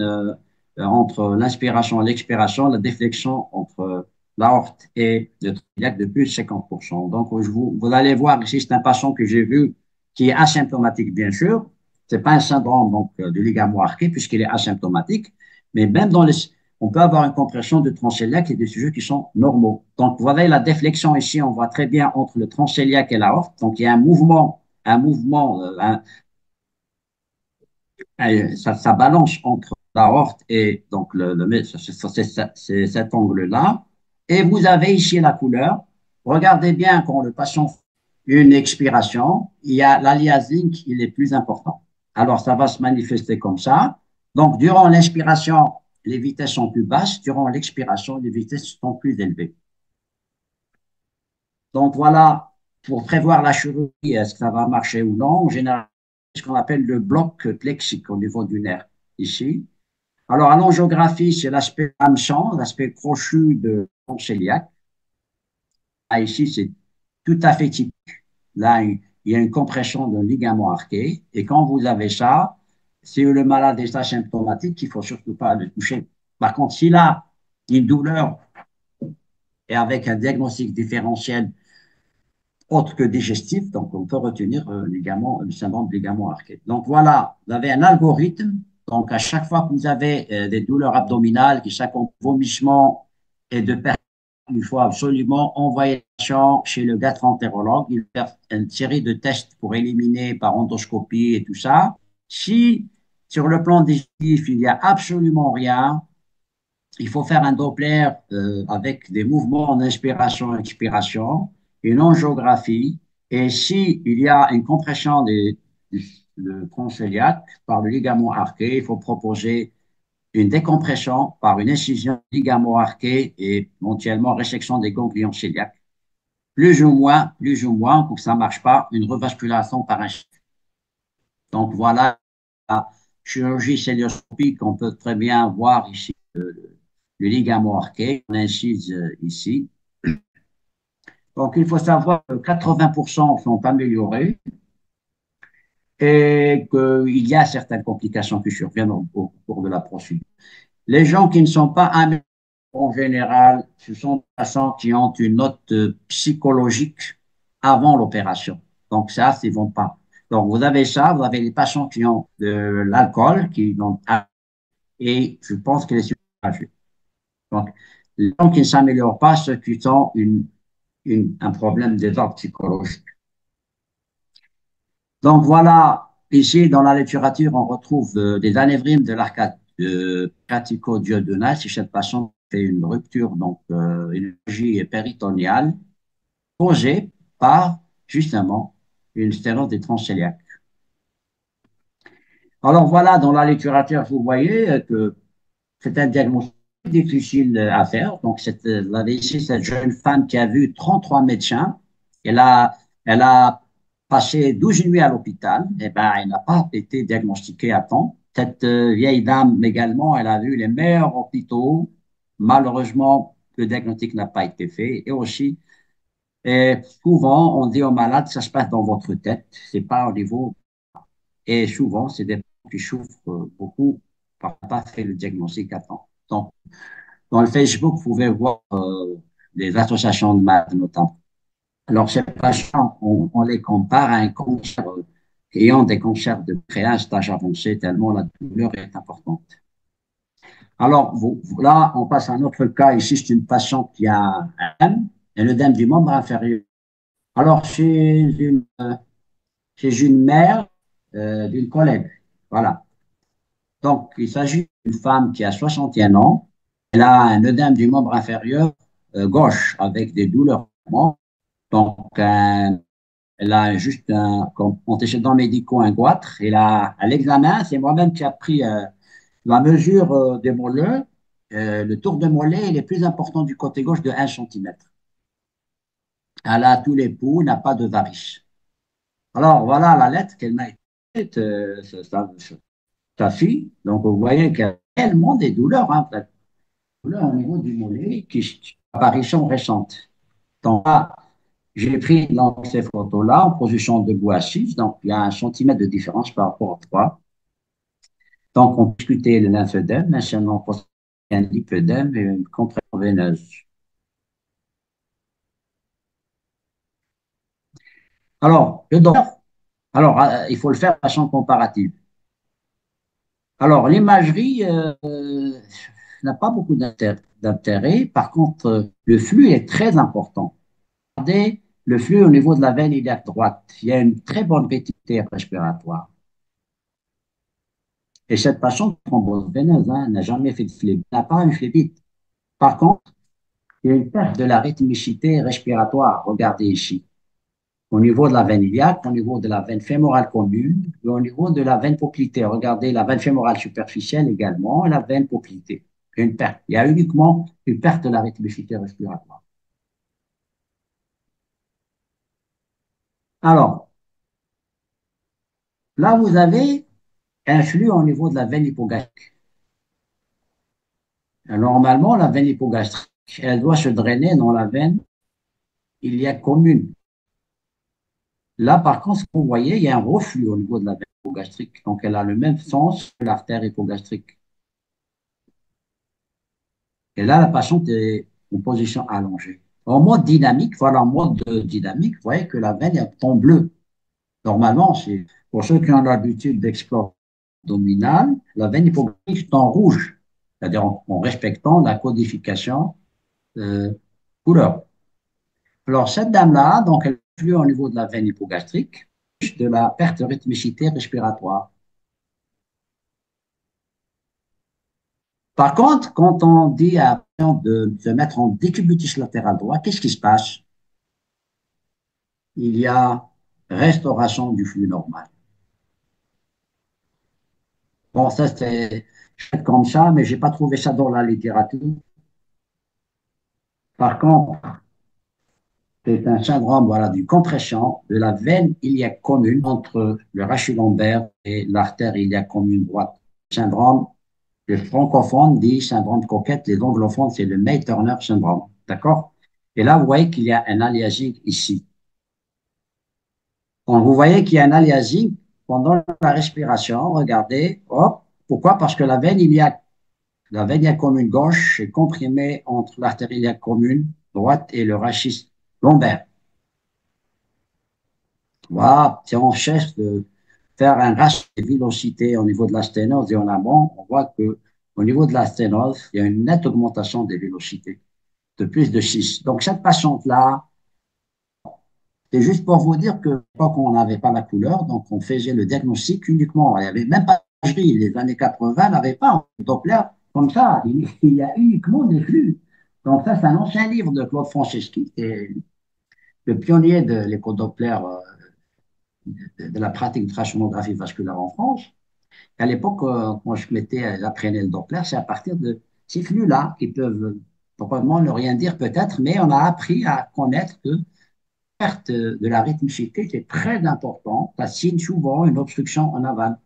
entre l'inspiration et l'expiration, la déflexion entre l'aorte et le trachée de plus de 50%. Donc, vous allez voir ici, c'est un patient que j'ai vu qui est asymptomatique, bien sûr. C'est pas un syndrome donc, du ligament arqué puisqu'il est asymptomatique, mais même on peut avoir une compression de tronc cœliaque et des sujets qui sont normaux. Donc, vous voyez la déflexion ici, on voit très bien entre le tronc cœliaque et l'aorte. Donc, il y a un mouvement, ça balance entre l'aorte et donc c'est cet angle-là. Et vous avez ici la couleur. Regardez bien quand le patient fait une expiration, il y a l'aliasing qui est plus important. Alors, ça va se manifester comme ça. Donc, durant l'inspiration, les vitesses sont plus basses. Durant l'expiration, les vitesses sont plus élevées. Donc, voilà, pour prévoir la chirurgie, est-ce que ça va marcher ou non, en général, ce qu'on appelle le bloc plexique au niveau du nerf, ici. Alors, à l'angiographie, c'est l'aspect hameçon, l'aspect crochu de tronc cœliaque. Ah, ici, c'est tout à fait typique. Là, il y a une compression d'un ligament arqué. Et quand vous avez ça, si le malade est asymptomatique, il ne faut surtout pas le toucher. Par contre, s'il a une douleur et avec un diagnostic différentiel autre que digestif, donc on peut retenir le syndrome de ligament arqué. Donc voilà, vous avez un algorithme. Donc à chaque fois que vous avez des douleurs abdominales qui s'accompagnent de vomissements et de perte, il faut absolument envoyer le patient chez le gastro-entérologue. Il fait une série de tests pour éliminer par endoscopie et tout ça. Si sur le plan digestif, il n'y a absolument rien, il faut faire un Doppler avec des mouvements en inspiration-expiration, une angiographie, et s'il y a une compression du tronc cœliaque par le ligament arqué, il faut proposer une décompression par une incision ligament arqué et éventuellement résection des ganglions cœliaques. Plus ou moins, pour que ça ne marche pas, une revascularisation par un. Donc voilà la chirurgie cœlioscopique, on peut très bien voir ici le ligament arqué, on incise ici. Donc, il faut savoir que 80% sont améliorés et qu'il y a certaines complications qui surviennent au cours de la procédure. Les gens qui ne sont pas améliorés, en général, ce sont des patients qui ont une note psychologique avant l'opération. Donc, ça, ils ne vont pas. Donc, vous avez ça, vous avez les patients qui ont de l'alcool, et je pense que les âgés. Donc, les gens qui ne s'améliorent pas, ceux qui ont un problème d'ordre psychologique. Donc voilà, ici dans la littérature, on retrouve des anévrismes de l'arcade pratico-duodénale si cette patiente fait une rupture, donc une énergie péritoniale causée par justement une sténose des troncs cœliaques. Alors voilà, dans la littérature, vous voyez que c'est un diagnostic difficile à faire. Donc, là, ici, cette jeune femme qui a vu 33 médecins, elle a passé 12 nuits à l'hôpital, et ben, elle n'a pas été diagnostiquée à temps. Cette vieille dame également, elle a vu les meilleurs hôpitaux. Malheureusement, le diagnostic n'a pas été fait. Et aussi, souvent, on dit aux malades, ça se passe dans votre tête, c'est pas au niveau. Et souvent, c'est des gens qui souffrent beaucoup parce qu'on n'a pas fait le diagnostic à temps. Donc, dans le Facebook, vous pouvez voir des associations de malades notamment. Alors, ces patients, on les compare à un cancer ayant des cancers de un stage avancé tellement la douleur est importante. Alors, là, on passe à un autre cas. Ici, c'est une patiente qui a un œdème, un œdème du membre inférieur. Alors, chez une mère d'une collègue. Voilà. Donc, il s'agit d'une femme qui a 61 ans. Elle a un œdème du membre inférieur gauche avec des douleurs. Donc, un Elle a juste un, comme antécédent médicaux, un goitre. Et là, à l'examen, c'est moi-même qui a pris la mesure des mollets. Le tour de mollet il est plus important du côté gauche de 1 cm. Elle a tous les poux, n'a pas de varices. Alors, voilà la lettre qu'elle m'a écrite, sa fille. Donc, vous voyez qu'elle a tellement des douleurs, hein, des douleurs au niveau du mollet qui apparition récente. Donc, là, j'ai pris dans ces photos-là en position debout assise. Donc, il y a 1 cm de différence par rapport à 3. Donc, on discutait le lymphœdème, maintenant, un lipœdème et une compression veineuse. Alors, il faut le faire de façon comparative. Alors, l'imagerie n'a pas beaucoup d'intérêt. Par contre, le flux est très important. Regardez le flux au niveau de la veine iliaque droite. Il y a une très bonne vitalité respiratoire. Et cette patiente de thrombose veineuse n'a jamais fait de phlébite, n'a pas une phlébite. Par contre, il y a une perte de la rythmicité respiratoire. Regardez ici. Au niveau de la veine iliaque, au niveau de la veine fémorale commune, et au niveau de la veine poplitée. Regardez la veine fémorale superficielle également, et la veine poplitée. Une perte. Il y a uniquement une perte de la rythmicité respiratoire. Alors, là, vous avez un flux au niveau de la veine hypogastrique. Normalement, la veine hypogastrique, elle doit se drainer dans la veine iliaque commune. Là, par contre, ce que vous voyez, il y a un reflux au niveau de la veine hypogastrique. Donc, elle a le même sens que l'artère hypogastrique. Et là, la patiente est en position allongée. En mode dynamique, voilà, en mode dynamique, vous voyez que la veine est en bleu. Normalement, c'est pour ceux qui ont l'habitude d'explorer abdominale, la veine hypoglycémique est en rouge, c'est-à-dire en respectant la codification couleur. Alors, cette dame-là, donc, elle flue au niveau de la veine hypogastrique, de la perte de rythmicité respiratoire. Par contre, quand on dit à la de se mettre en décubitus latéral droit, qu'est-ce qui se passe? Il y a restauration du flux normal. Bon, ça, c'est comme ça, mais je n'ai pas trouvé ça dans la littérature. Par contre, c'est un syndrome voilà, d'une compression de la veine iliaque commune entre le rachis lombaire et l'artère iliaque commune droite. Syndrome, les francophones disent syndrome coquette, les anglophones, c'est le May-Turner syndrome. D'accord? Et là, vous voyez qu'il y a un aliasing ici. Donc, vous voyez qu'il y a un aliasing pendant la respiration. Regardez, hop. Pourquoi? Parce que la veine iliaque commune gauche est comprimée entre l'artère iliaque commune droite et le rachis lombaire. Voilà, si on cherche de faire un ratio de vélocité au niveau de la sténose et en amont, on voit que au niveau de la sténose, il y a une nette augmentation des vélocités de plus de 6. Donc, cette patiente-là, c'est juste pour vous dire que quand on n'avait pas la couleur, donc on faisait le diagnostic uniquement. Il n'y avait même pas d'imagerie. Les années 80 n'avaient pas un Doppler comme ça. Il y a uniquement des flux. Donc, ça, c'est un ancien livre de Claude Franceschi, et le pionnier de l'écho-Doppler de la pratique de ultrasonographie vasculaire en France. À l'époque, quand j'apprenais le Doppler, c'est à partir de ces flux-là qui peuvent probablement ne rien dire peut-être, mais on a appris à connaître que la perte de la rythmicité est très importante. Ça signe souvent une obstruction en aval.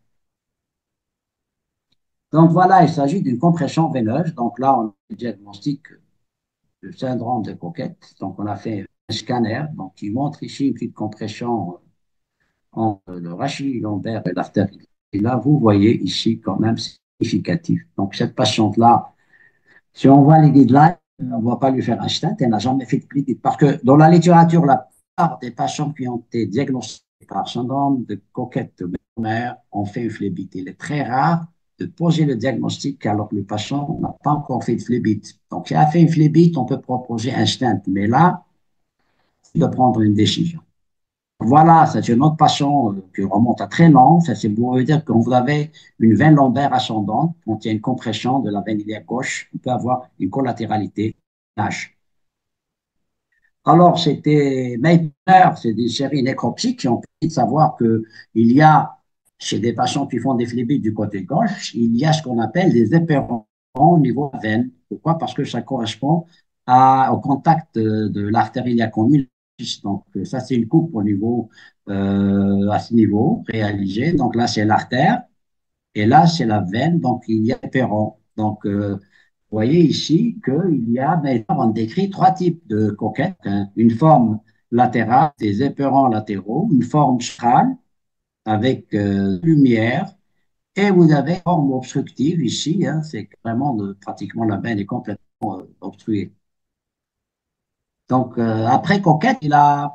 Donc voilà, il s'agit d'une compression veineuse. Donc là, on diagnostique le syndrome de Coquette. Donc on a fait un scanner donc, qui montre ici une petite compression entre le rachis lombaire et l'artère. Et là, vous voyez ici quand même, c'est significatif. Donc, cette patiente-là, si on voit les guidelines, on ne va pas lui faire un stent, elle n'a jamais fait de plédite. Parce que dans la littérature, la plupart des patients qui ont été diagnostiqués par syndrome de Coquette de mère ont fait une phlébite. Il est très rare de poser le diagnostic alors que le patient n'a pas encore fait de phlébite. Donc, s'il a fait une phlébite, on peut proposer un stent. Mais là, il doit prendre une décision. Voilà, c'est une autre passion qui remonte à très long. Ça, c'est pour vous dire que quand vous avez une veine lombaire ascendante, quand il y a une compression de la veine iliaque gauche, on peut avoir une collatéralité lâche. Alors, c'était Meitner, c'est des séries nécropsiques qui ont permis de savoir qu'il y a, chez des patients qui font des phlébites du côté gauche, il y a ce qu'on appelle des éperons au niveau de la veine. Pourquoi? Parce que ça correspond au contact de l'artère iliaque commune. Donc, ça, c'est une coupe au niveau, à ce niveau réalisé. Donc, là, c'est l'artère et là, c'est la veine. Donc, il y a éperons. Donc, vous voyez ici qu'il y a, maintenant, on décrit trois types de coquettes, hein. Une forme latérale, des éperons latéraux, une forme spirale avec lumière, et vous avez une forme obstructive ici, hein, c'est vraiment pratiquement la veine est complètement obstruée. Donc, après Coquette, ils ont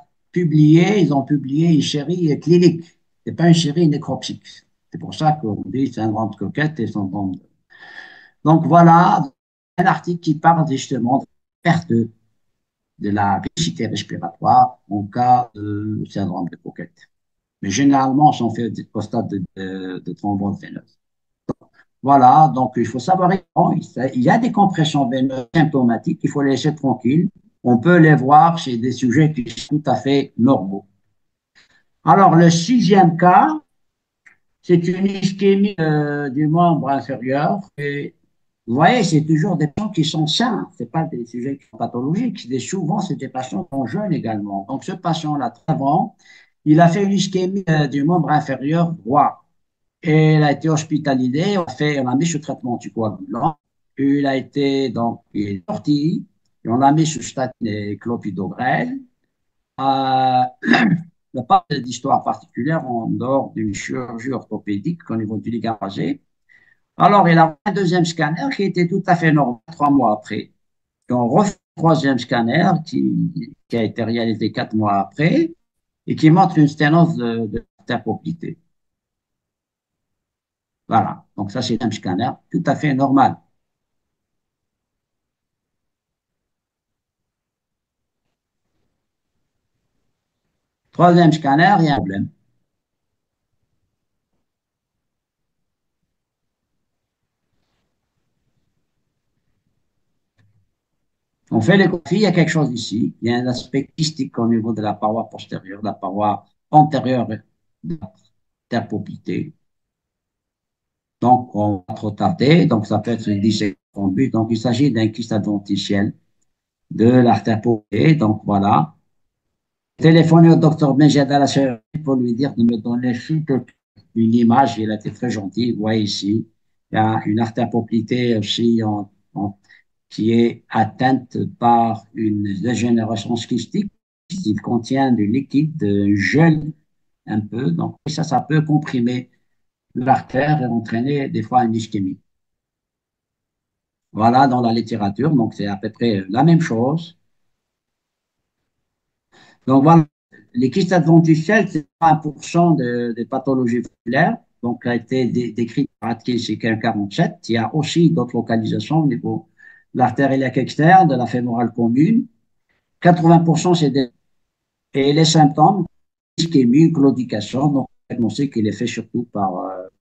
publié une série clinique. C'est pas une série nécropsique. C'est pour ça qu'on dit syndrome de Coquette et syndrome de... Donc, voilà un article qui parle justement de perte de la capacité respiratoire en cas de syndrome de Coquette. Mais généralement, on fait au stade de thrombose veineuse. Voilà, donc il faut savoir, il y a des compressions veineuses symptomatiques, il faut les laisser tranquilles. On peut les voir chez des sujets qui sont tout à fait normaux. Alors, le sixième cas, c'est une ischémie du membre inférieur. Et vous voyez, c'est toujours des patients qui sont sains, ce pas des sujets qui sont pathologiques. Souvent, c'est des patients qui sont jeunes également. Donc, ce patient-là, avant, il a fait une ischémie du membre inférieur droit. Et il a été hospitalisé, on l'a mis sous traitement anticoagulant. Il a été donc il est sorti, et on l'a mis sous statine et clopidogrel. Il n'y a pas d'histoire particulière en dehors d'une chirurgie orthopédique au niveau du ligament rasé. Alors, il a un deuxième scanner qui était tout à fait normal 3 mois après. Et on refait un troisième scanner qui a été réalisé 4 mois après et qui montre une sténose de l'artère poplitée. Voilà. Donc, ça, c'est un scanner tout à fait normal. Troisième scanner, il y a un problème. On fait l'échographie, il y a quelque chose ici. Il y a un aspect kystique au niveau de la paroi postérieure, de la paroi antérieure de l'artère poplitée. Donc, on va trop tarder. Donc, ça peut être une dissection but. Donc, il s'agit d'un kyste adventiciel de l'artère poplitée. Donc, voilà. Téléphoner au docteur Benjad à la chirurgie pour lui dire de me donner une image. Il a été très gentil. Vous voyez ici, il y a une artère poplitée aussi qui est atteinte par une dégénération kystique. Il contient du liquide, de gel un peu. Donc, ça peut comprimer l'artère et entraîner des fois une ischémie. Voilà, dans la littérature, donc c'est à peu près la même chose. Donc voilà, les kystes adventiciels, c'est 1% des pathologies vasculaires, donc a été décrit par Atkins chez 47. Il y a aussi d'autres localisations au niveau de l'artère iliaque externe, de la fémorale commune. 80% c'est des... Et les symptômes, ischémie, claudication, donc on sait qu'il est fait surtout par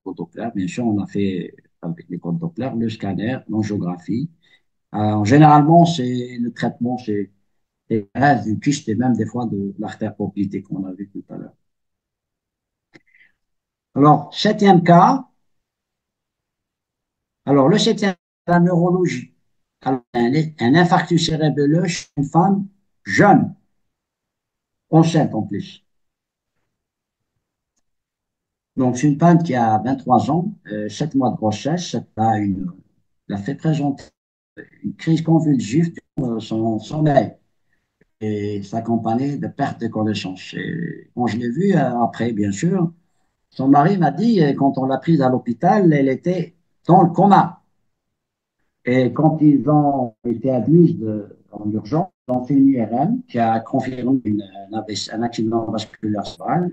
Doppler. Bien sûr, on a fait avec les codes Doppler, le scanner, l'angiographie. Généralement, c'est le traitement, c'est des greffes du kyste et même des fois de l'artère poplitée qu'on a vu tout à l'heure. Alors, septième cas, alors le septième, la neurologie. Alors, un infarctus cérébelleux chez une femme jeune, enceinte en plus. Donc, c'est une femme qui a 23 ans, 7 mois de grossesse, elle a fait présenter une crise convulsive de son sommeil et s'accompagner de perte de connaissance. Et quand je l'ai vue, après, bien sûr, son mari m'a dit, quand on l'a prise à l'hôpital, elle était dans le coma. Et quand ils ont été admis en urgence, ils ont fait une IRM qui a confirmé un accident vasculaire cérébral.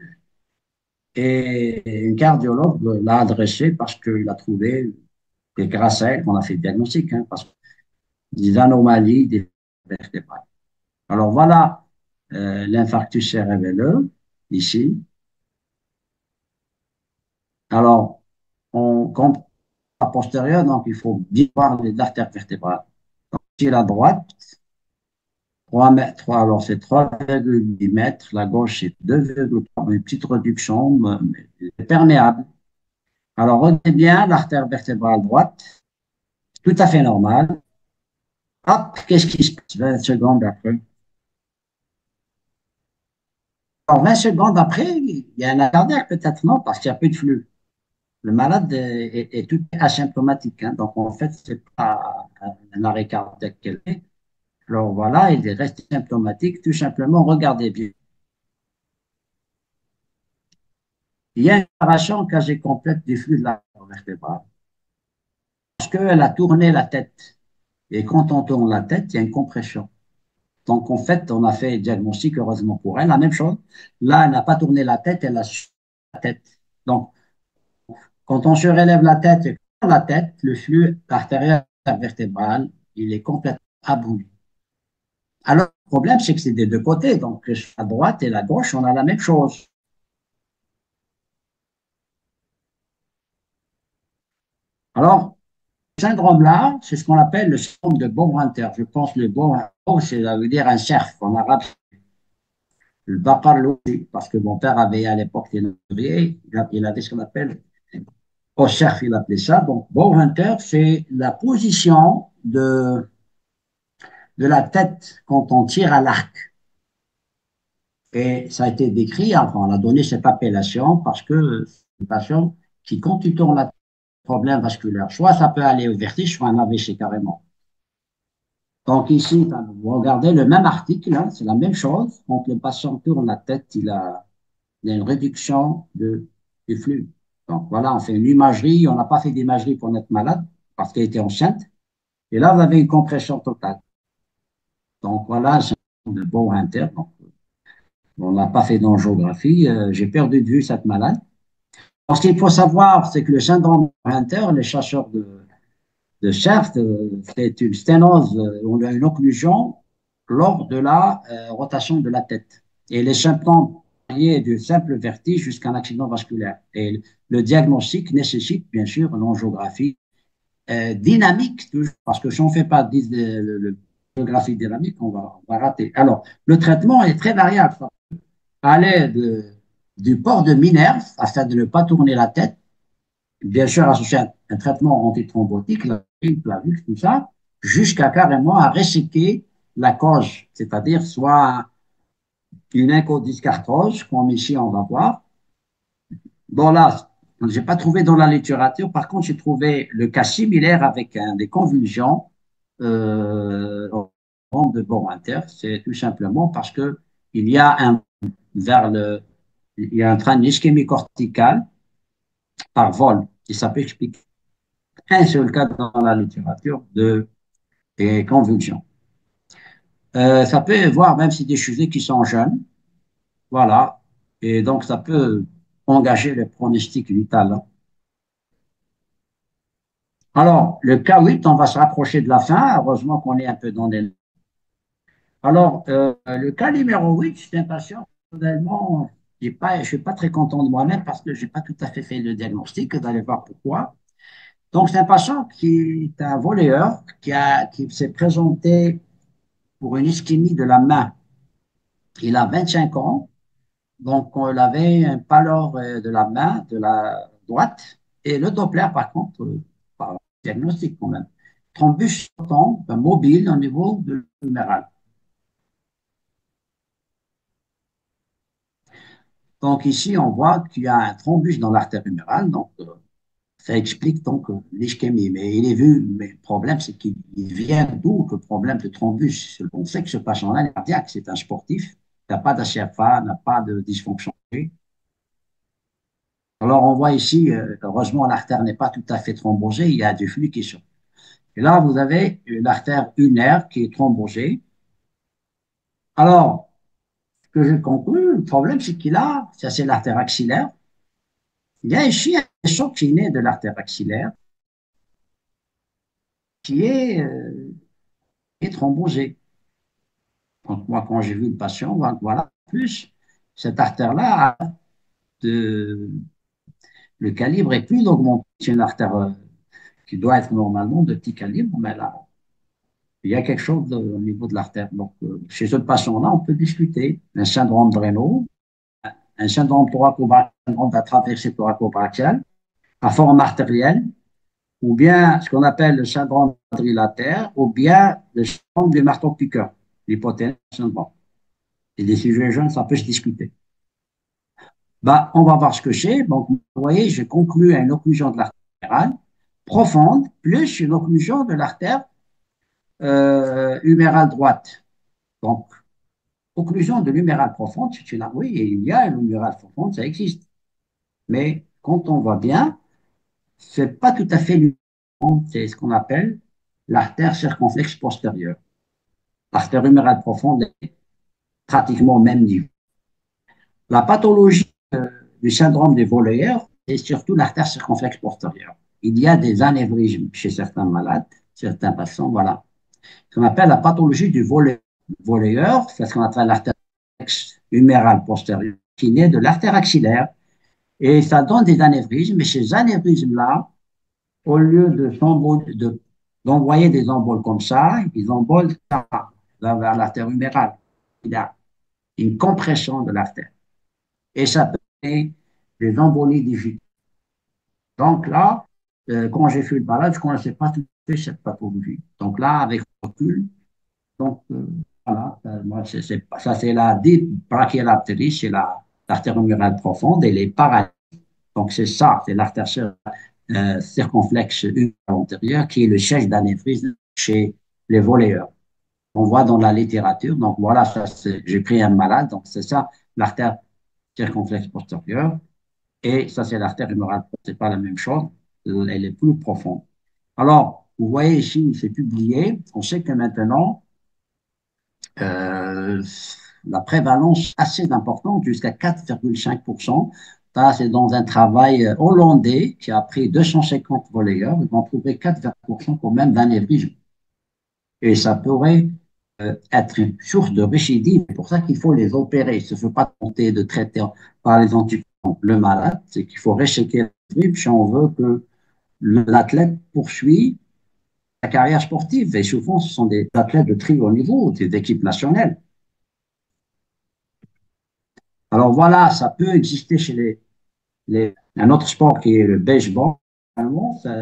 Et une cardiologue l'a adressé parce qu'il a trouvé, et grâce à elle, qu'on a fait le diagnostic, hein, parce que des anomalies des vertébrales. Alors voilà l'infarctus cérébelleux, ici. Alors, comme à posterieur, donc il faut bien voir les artères vertébrales. Donc, ici, la droite, 3 mètres, alors c'est 3,8 mètres, la gauche c'est 2,3, une petite réduction, mais perméable. Alors, regardez bien l'artère vertébrale droite, tout à fait normale. Hop, qu'est-ce qui se passe 20 secondes après? Alors, 20 secondes après, il y a un arrêt cardiaque peut-être, non, parce qu'il n'y a plus de flux. Le malade est tout asymptomatique, hein, donc en fait, c'est pas un arrêt cardiaque qu'elle est. Alors voilà, il reste symptomatique, tout simplement, regardez bien. Il y a une séparation quasi complète du flux de la vertébrale. Parce qu'elle a tourné la tête. Et quand on tourne la tête, il y a une compression. Donc, en fait, on a fait le diagnostic, heureusement pour elle, la même chose. Là, elle n'a pas tourné la tête, elle a suivi la tête. Donc, quand on surélève la tête et qu'on tourne la tête, le flux artériel vertébral, il est complètement abouli. Alors, le problème, c'est que c'est des deux côtés. Donc, à droite et la gauche, on a la même chose. Alors, ce syndrome-là, c'est ce qu'on appelle le syndrome de Bowhunter. Je pense que le Bowhunter, ça veut dire un cerf en arabe. Le Bakar Lousi, parce que mon père avait à l'époque des ouvriers, il avait ce qu'on appelle au cerf, il appelait ça. Donc, Bowhunter, c'est la position de la tête quand on tire à l'arc. Et ça a été décrit, enfin, on a donné cette appellation parce que c'est une passion qui, quand tu tournes la tête, problème vasculaire, soit ça peut aller au vertige, soit un AVC carrément. Donc ici, vous regardez le même article, hein, c'est la même chose. Quand le patient tourne la tête, il y a une réduction du flux. Donc voilà, on fait une imagerie. On n'a pas fait d'imagerie pour notre malade parce qu'elle était enceinte. Et là, vous avez une compression totale. Donc voilà, c'est un bon inter. Donc, on n'a pas fait d'angiographie. J'ai perdu de vue cette malade. Donc, ce qu'il faut savoir, c'est que le syndrome inter, les chasseurs de Schaft, c'est une sténose, on a une occlusion lors de la rotation de la tête. Et les symptômes varient du simple vertige jusqu'à un accident vasculaire. Et le diagnostic nécessite bien sûr une angiographie dynamique, parce que si on ne fait pas l'angiographie dynamique, on va rater. Alors, le traitement est très variable. À l'aide du port de Minerve, afin de ne pas tourner la tête, bien sûr associé à un traitement antithrombotique, la Plavix, tout ça, jusqu'à carrément à resséquer la cause, c'est-à-dire soit une incodiscarthrose, comme ici on va voir. Bon là, je n'ai pas trouvé dans la littérature, par contre j'ai trouvé le cas similaire avec des convulsions de Borinter, c'est tout simplement parce que il y a il y a un train d'ischémie corticale par vol, et ça peut expliquer un seul cas dans la littérature des convulsions. Ça peut voir même si des sujets qui sont jeunes, voilà, et donc ça peut engager le pronostic vital. Alors, le cas 8, on va se rapprocher de la fin, heureusement qu'on est un peu dans les... Alors, le cas numéro 8, c'est un patient, personnellement, je ne suis pas très content de moi-même parce que je n'ai pas tout à fait fait le diagnostic, vous allez voir pourquoi. Donc, c'est un patient qui est un volleyeur qui s'est présenté pour une ischémie de la main. Il a 25 ans, donc il avait un pâleur de la main, de la droite, et le Doppler, par contre, par diagnostic quand même, thrombus sortant, mobile au niveau de l'huméral. Donc ici, on voit qu'il y a un thrombus dans l'artère humérale, donc ça explique donc l'ischémie. Mais il est vu, mais le problème, c'est qu'il vient d'où le problème de thrombus? On sait que ce patient-là est cardiaque, c'est un sportif, n'a pas d'HFA, n'a pas de dysfonction. Alors, on voit ici, heureusement, l'artère n'est pas tout à fait thrombosée, il y a du flux qui sort. Et là, vous avez l'artère unaire qui est thrombosée. Alors, ce que je conclus, le problème, c'est qu'il a, ça c'est l'artère axillaire, il y a ici un choc qui naît de l'artère axillaire qui est thrombosée. Donc, moi, quand j'ai vu le patient, voilà, plus, cette artère-là, le calibre est plus augmenté. C'est une artère qui doit être normalement de petit calibre, mais là, Il y a quelque chose au niveau de l'artère. Donc, chez ce patient-là, on peut discuter un syndrome de Raynaud, un syndrome thoracobrachial, un syndrome de la traversée thoracobrachiale, à forme artérielle, ou bien ce qu'on appelle le syndrome quadrilatère, ou bien le syndrome du marteau-piqueur, l'hypothèse syndrome. Et des sujets jeunes, ça peut se discuter. Bah, on va voir ce que c'est. Donc, vous voyez, je conclue à une occlusion de l'artère humérale profonde, plus une occlusion de l'artère humérale droite. Donc, occlusion de l'humérale profonde, c'est une, oui, il y a une humérale profonde, ça existe. Mais quand on voit bien, c'est pas tout à fait l'humérale, c'est ce qu'on appelle l'artère circonflexe postérieure. L'artère humérale profonde est pratiquement au même niveau. La pathologie du syndrome des volleyeurs, c'est surtout l'artère circonflexe postérieure. Il y a des anévrismes chez certains malades, certains patients, voilà. Ce qu'on appelle la pathologie du volleyeur, c'est ce qu'on appelle l'artère humérale postérieure, qui naît de l'artère axillaire. Et ça donne des anévrismes, mais ces anévrismes-là, au lieu d'envoyer des emboles comme ça, ils embolent vers l'artère humérale. Il y a une compression de l'artère. Et ça peut donner des embolies digitales. Donc là, quand j'ai fait le malade, je ne connaissais pas tout à fait cette pathologie. Donc là, avec le recul, donc voilà, moi, ça c'est la deep brachial artery, c'est l'artère humérale profonde, elle est parallèle. Donc c'est ça, c'est l'artère circonflexe antérieure qui est le siège d'anévrisme chez les volleyeurs. On voit dans la littérature, donc voilà, j'ai pris un malade, donc c'est ça, l'artère circonflexe postérieure. Et ça, c'est l'artère humérale. C'est pas la même chose. Elle est plus profonde. Alors, vous voyez ici, c'est publié. On sait que maintenant, euh, la prévalence assez importante, jusqu'à 4,5%. Ça, c'est dans un travail hollandais qui a pris 250 volleyeurs. Ils vont trouver 4% quand même d'anévrisme. Et ça pourrait être une source de récidive. C'est pour ça qu'il faut les opérer. Il ne se fait pas tenter de traiter par les anticorps le malade. C'est qu'il faut réséquer l'anévrisme si on veut que l'athlète poursuive sa carrière sportive. Et souvent, ce sont des athlètes de très haut niveau, des équipes nationales. Alors voilà, ça peut exister chez un autre sport qui est le baseball.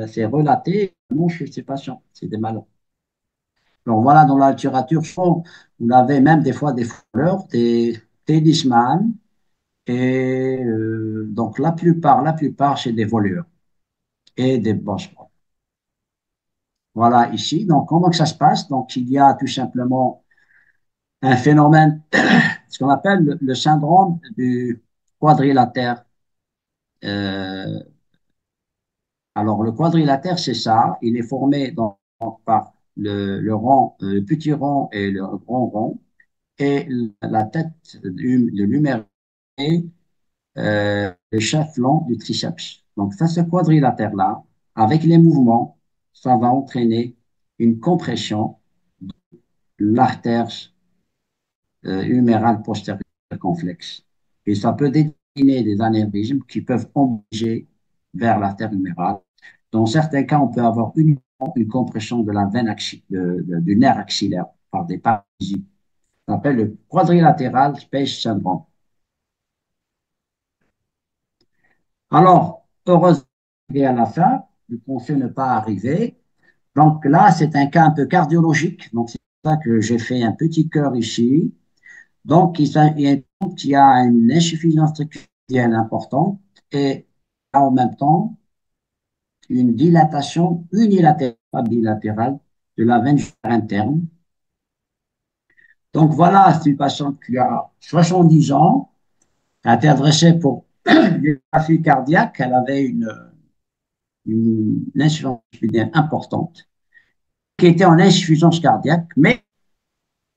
C'est relaté chez ces patients. C'est des malades. Donc voilà, dans la littérature, vous avez même des fois des footballeurs, des tennisman, et donc la plupart, c'est des voleurs et des boss. Voilà ici. Donc comment que ça se passe? Donc il y a tout simplement un phénomène, ce qu'on appelle le syndrome du quadrilatère. Euh, alors le quadrilatère, c'est ça. Il est formé par le petit rond et le grand rond, et la tête de l'humérus et le chef-flanc du triceps. Donc, ça, ce quadrilatère-là, avec les mouvements, ça va entraîner une compression de l'artère humérale postérieure complexe. Et ça peut déterminer des anévrismes qui peuvent obliger vers l'artère humérale. Dans certains cas, on peut avoir uniquement une compression de la veine du nerf axillaire par des paralysies. Ça s'appelle le quadrilatéral space syndrome. Alors, heureusement, à la fin, je pensais ne pas arriver. Donc là, c'est un cas un peu cardiologique. Donc, c'est pour ça que j'ai fait un petit cœur ici. Donc, il y a une insuffisance rétinienne importante et en même temps, une dilatation unilatérale bilatérale de la veine interne. Donc, voilà, c'est une patiente qui a 70 ans, a été adressée pour une graphie cardiaque. Elle avait une insuffisance rétinienne importante, qui était en insuffisance cardiaque, mais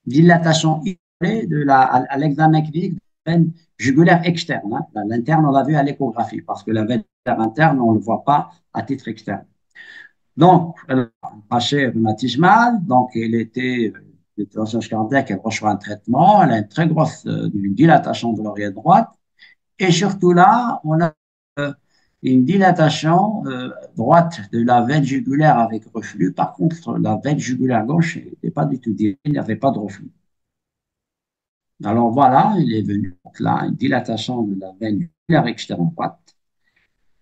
dilatation isolée à l'examen clinique de la veine jugulaire externe. Hein. L'interne, on l'a vu à l'échographie, parce que la veine interne, on ne le voit pas à titre externe. Donc, elle a un passé rhumatismal, donc elle était en insuffisance cardiaque, elle reçoit un traitement, elle a une très grosse une dilatation de l'oreille droite, et surtout là, on a une dilatation droite de la veine jugulaire avec reflux. Par contre, la veine jugulaire gauche n'était pas du tout dilatée, il n'y avait pas de reflux. Alors voilà, il est venu donc là une dilatation de la veine jugulaire externe droite.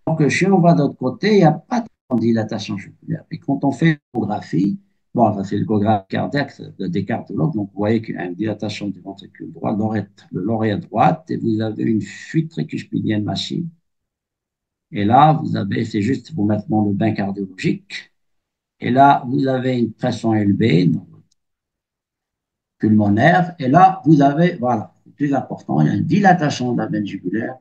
Donc, si on va de l'autre côté, il n'y a pas de dilatation jugulaire. Et quand on fait l'échographie, bon, ça c'est l'échographie cardiaque des cardiologues, donc vous voyez qu'il y a une dilatation du ventricule droit, de l'oreille droite, et vous avez une fuite tricuspidienne massive. Et là, vous avez, c'est juste vous mettre dans le bain cardiologique. Et là, vous avez une pression élevée, donc, pulmonaire. Et là, vous avez, voilà, c'est plus important, il y a une dilatation de la veine jugulaire,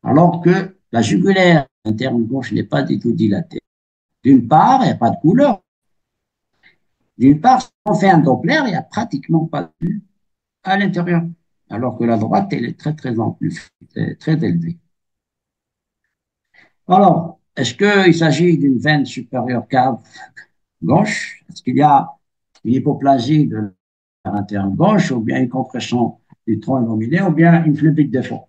alors que la jugulaire interne gauche n'est pas du tout dilatée. D'une part, il n'y a pas de couleur. D'une part, si on fait un Doppler, il n'y a pratiquement pas de flux à l'intérieur, alors que la droite, elle est très, très amplie, très élevée. Alors, est-ce qu'il s'agit d'une veine supérieure cave gauche? Est-ce qu'il y a une hypoplasie de l'interne gauche, ou bien une compression du tronc nominé, ou bien une phlébite de fond?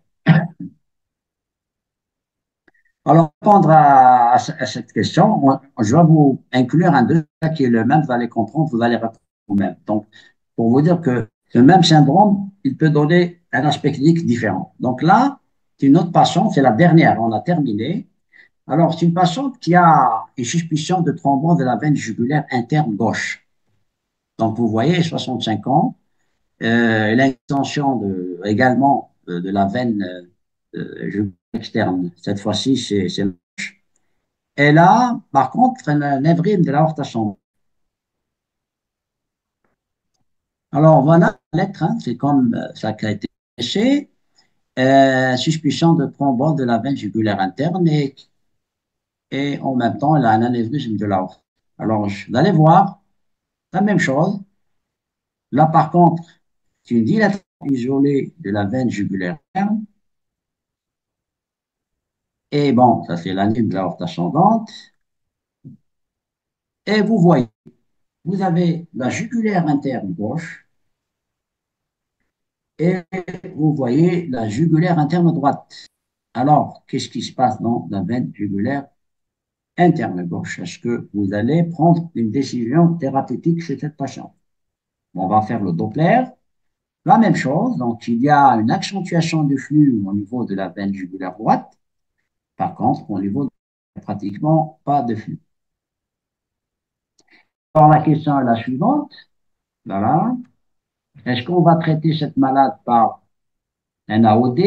Alors, pour répondre à cette question, je vais vous inclure un deuxième cas qui est le même, vous allez comprendre, vous allez répondre vous-même. Donc, pour vous dire que le même syndrome, il peut donner un aspect clinique différent. Donc là, c'est une autre patiente, c'est la dernière, on a terminé. Alors, c'est une patiente qui a une suspicion de thrombose de la veine jugulaire interne gauche. Donc, vous voyez, 65 ans, elle a une extension également de la veine jugulaire externe. Cette fois-ci, c'est elle a, par contre, un anévrisme de l'aorte ascendante. Alors, voilà la lettre, hein, c'est comme ça qui a été prêché, suspicion de thrombose de la veine jugulaire interne et en même temps, elle a un anévrisme de l'aorte. Alors, vous allez voir la même chose. Là, par contre, c'est une dilatation isolée de la veine jugulaire interne. Et bon, ça c'est l'anévrisme de l'aorte ascendante. Et vous voyez, vous avez la jugulaire interne gauche et vous voyez la jugulaire interne droite. Alors, qu'est-ce qui se passe dans la veine jugulaire interne gauche? Est-ce que vous allez prendre une décision thérapeutique chez cette patiente? On va faire le Doppler. La même chose, donc il y a une accentuation du flux au niveau de la veine jugulaire droite. Par contre, au niveau de pratiquement pas de flux. Alors, la question est la suivante. Voilà. Est-ce qu'on va traiter cette malade par un AOD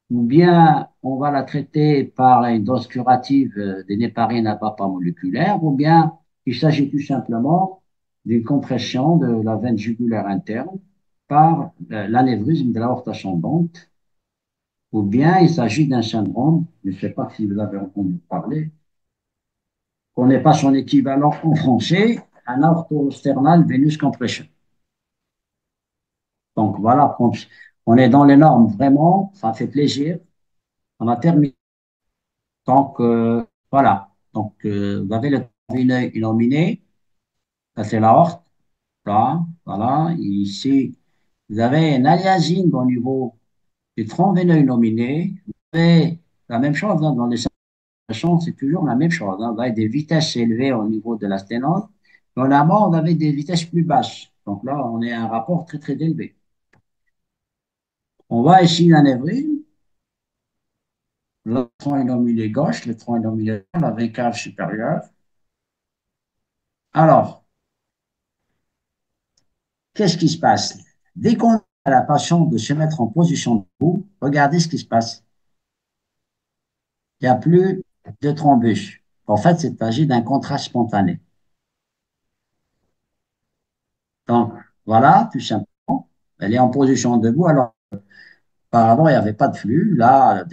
ou bien on va la traiter par une dose curative des néparines à bas moléculaire, ou bien il s'agit tout simplement d'une compression de la veine jugulaire interne par l'anévrisme de l'aorte ascendante, ou bien il s'agit d'un syndrome, je ne sais pas si vous avez entendu parler, qu'on n'est pas son équivalent en français, un aortosternal venous compression. Donc voilà, on est dans les normes, vraiment, ça fait plaisir. On a terminé. Donc, voilà. Donc, vous avez le veineux illuminé. Ça, c'est l'aorte. Là, voilà. Ici, vous avez une aliasing au niveau du tronc veineux illuminé. Vous avez la même chose hein, dans les circulations, c'est toujours la même chose. Hein. Vous avez des vitesses élevées au niveau de la sténose. En amont, on avait des vitesses plus basses. Donc là, on est à un rapport très, très élevé. On voit ici l'anévrisme. Le tronc illuminé gauche, le tronc illuminé droit, la veine cave supérieure. Alors, qu'est-ce qui se passe? Dès qu'on a la patiente de se mettre en position debout, regardez ce qui se passe. Il n'y a plus de thrombus. En fait, il s'agit d'un contraste spontané. Donc, voilà, tout simplement. Elle est en position debout. Alors, auparavant, il n'y avait pas de flux. Là,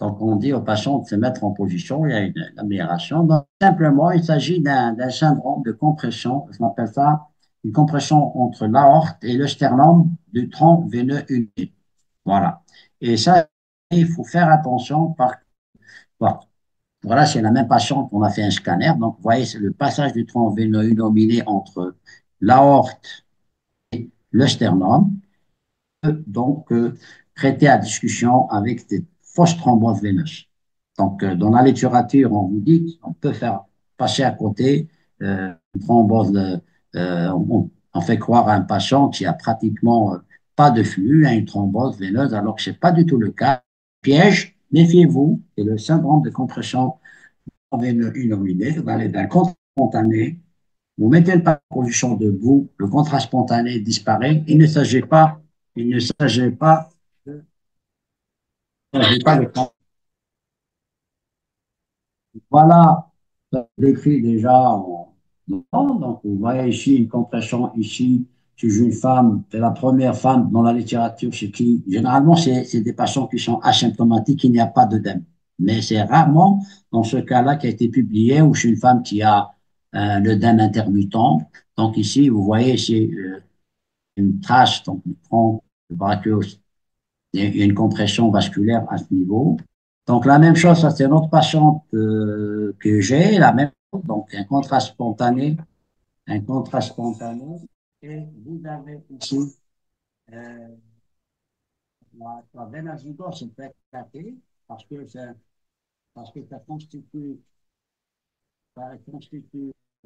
donc on dit aux patients de se mettre en position, il y a une amélioration. Donc, simplement, il s'agit d'un syndrome de compression. On appelle ça une compression entre l'aorte et le sternum du tronc veineux uni. Voilà. Et ça, il faut faire attention. Voilà, c'est la même patiente qu'on a fait un scanner. Donc, vous voyez, c'est le passage du tronc veineux innominé entre l'aorte et le sternum. Donc, traiter à discussion avec fausse thrombose veineuse. Donc, dans la littérature, on vous dit qu'on peut faire passer à côté une thrombose, on fait croire à un patient qui a pratiquement pas de flux à une thrombose veineuse, alors que ce n'est pas du tout le cas. Piège, méfiez-vous, c'est le syndrome de compression veineuse inominée. Vous allez d'un contraste spontané, vous mettez le patient en position debout, le contraste spontané disparaît. Il ne s'agit pas de, il ne s'agit pas de voilà, ça décrit déjà donc vous voyez ici une compression ici chez une femme, c'est la première femme dans la littérature chez qui, généralement, c'est des patients qui sont asymptomatiques, il n'y a pas d'œdème. Mais c'est rarement dans ce cas-là qui a été publié ou chez une femme qui a l'œdème intermittent. Donc ici, vous voyez ici une trace, donc on prend le brachios, il y a une compression vasculaire à ce niveau. Donc, la même chose, ça c'est une autre patiente que j'ai, la même chose, donc un contraste spontané. Et vous avez ici euh, la veine azygos, c'est peut éclater parce que ça constitue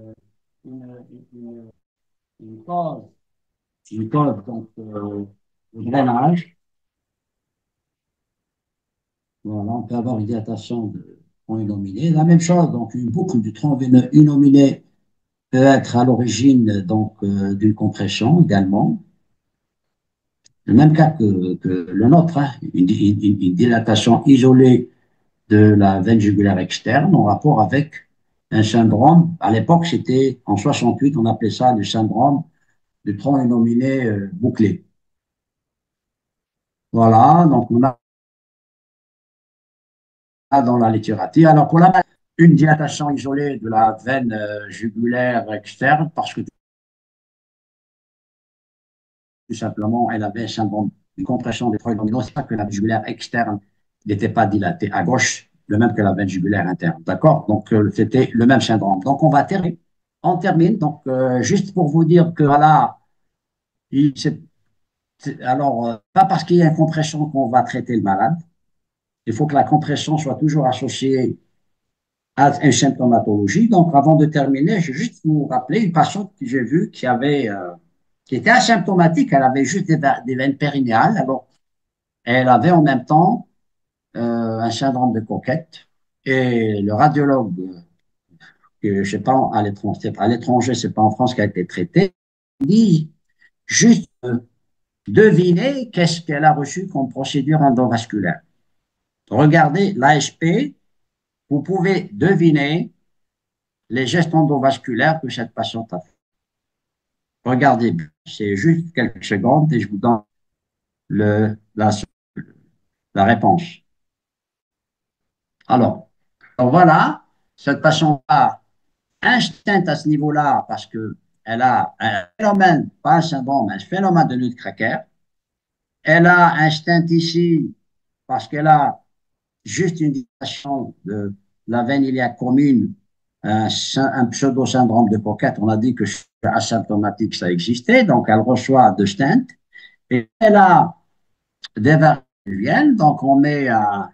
euh, une, une, une cause, donc de drainage. Voilà, on peut avoir une dilatation de tronc innominé. La même chose, donc une boucle du tronc veineux innominé peut être à l'origine donc d'une compression également. Le même cas que le nôtre, hein, une dilatation isolée de la veine jugulaire externe en rapport avec un syndrome. À l'époque, c'était en 68, on appelait ça le syndrome du tronc innominé bouclé. Voilà, donc on a dans la littérature. Alors, pour une dilatation isolée de la veine jugulaire externe, parce que tout simplement, elle avait un syndrome de compression des troncs innominaux. C'est pas que la veine jugulaire externe n'était pas dilatée à gauche, le même que la veine jugulaire interne. D'accord? Donc, c'était le même syndrome. Donc, on va terminer. On termine. Donc, juste pour vous dire que voilà, alors, pas parce qu'il y a une compression qu'on va traiter le malade. Il faut que la compression soit toujours associée à une symptomatologie. Donc, avant de terminer, je vais juste vous rappeler une patiente que j'ai vue qui était asymptomatique. Elle avait juste des veines périnéales. Alors, elle avait en même temps un syndrome de coquette. Et le radiologue, que je sais pas, à l'étranger, c'est pas en France qui a été traité, dit juste deviner qu'est-ce qu'elle a reçu comme procédure endovasculaire. Regardez l'ASP, vous pouvez deviner les gestes endovasculaires que cette patiente a fait. Regardez bien, c'est juste quelques secondes et je vous donne le, la, la réponse. Alors, voilà, cette patiente a un stent à ce niveau-là parce qu'elle a un phénomène, pas un syndrome, un phénomène de nutcracker. Elle a un stent ici parce qu'elle a juste une dilatation de la veine iliaque commune, un pseudo-syndrome de Coquette. On a dit que asymptomatique, ça existait, donc elle reçoit de stent. Et elle a des varices, donc on met la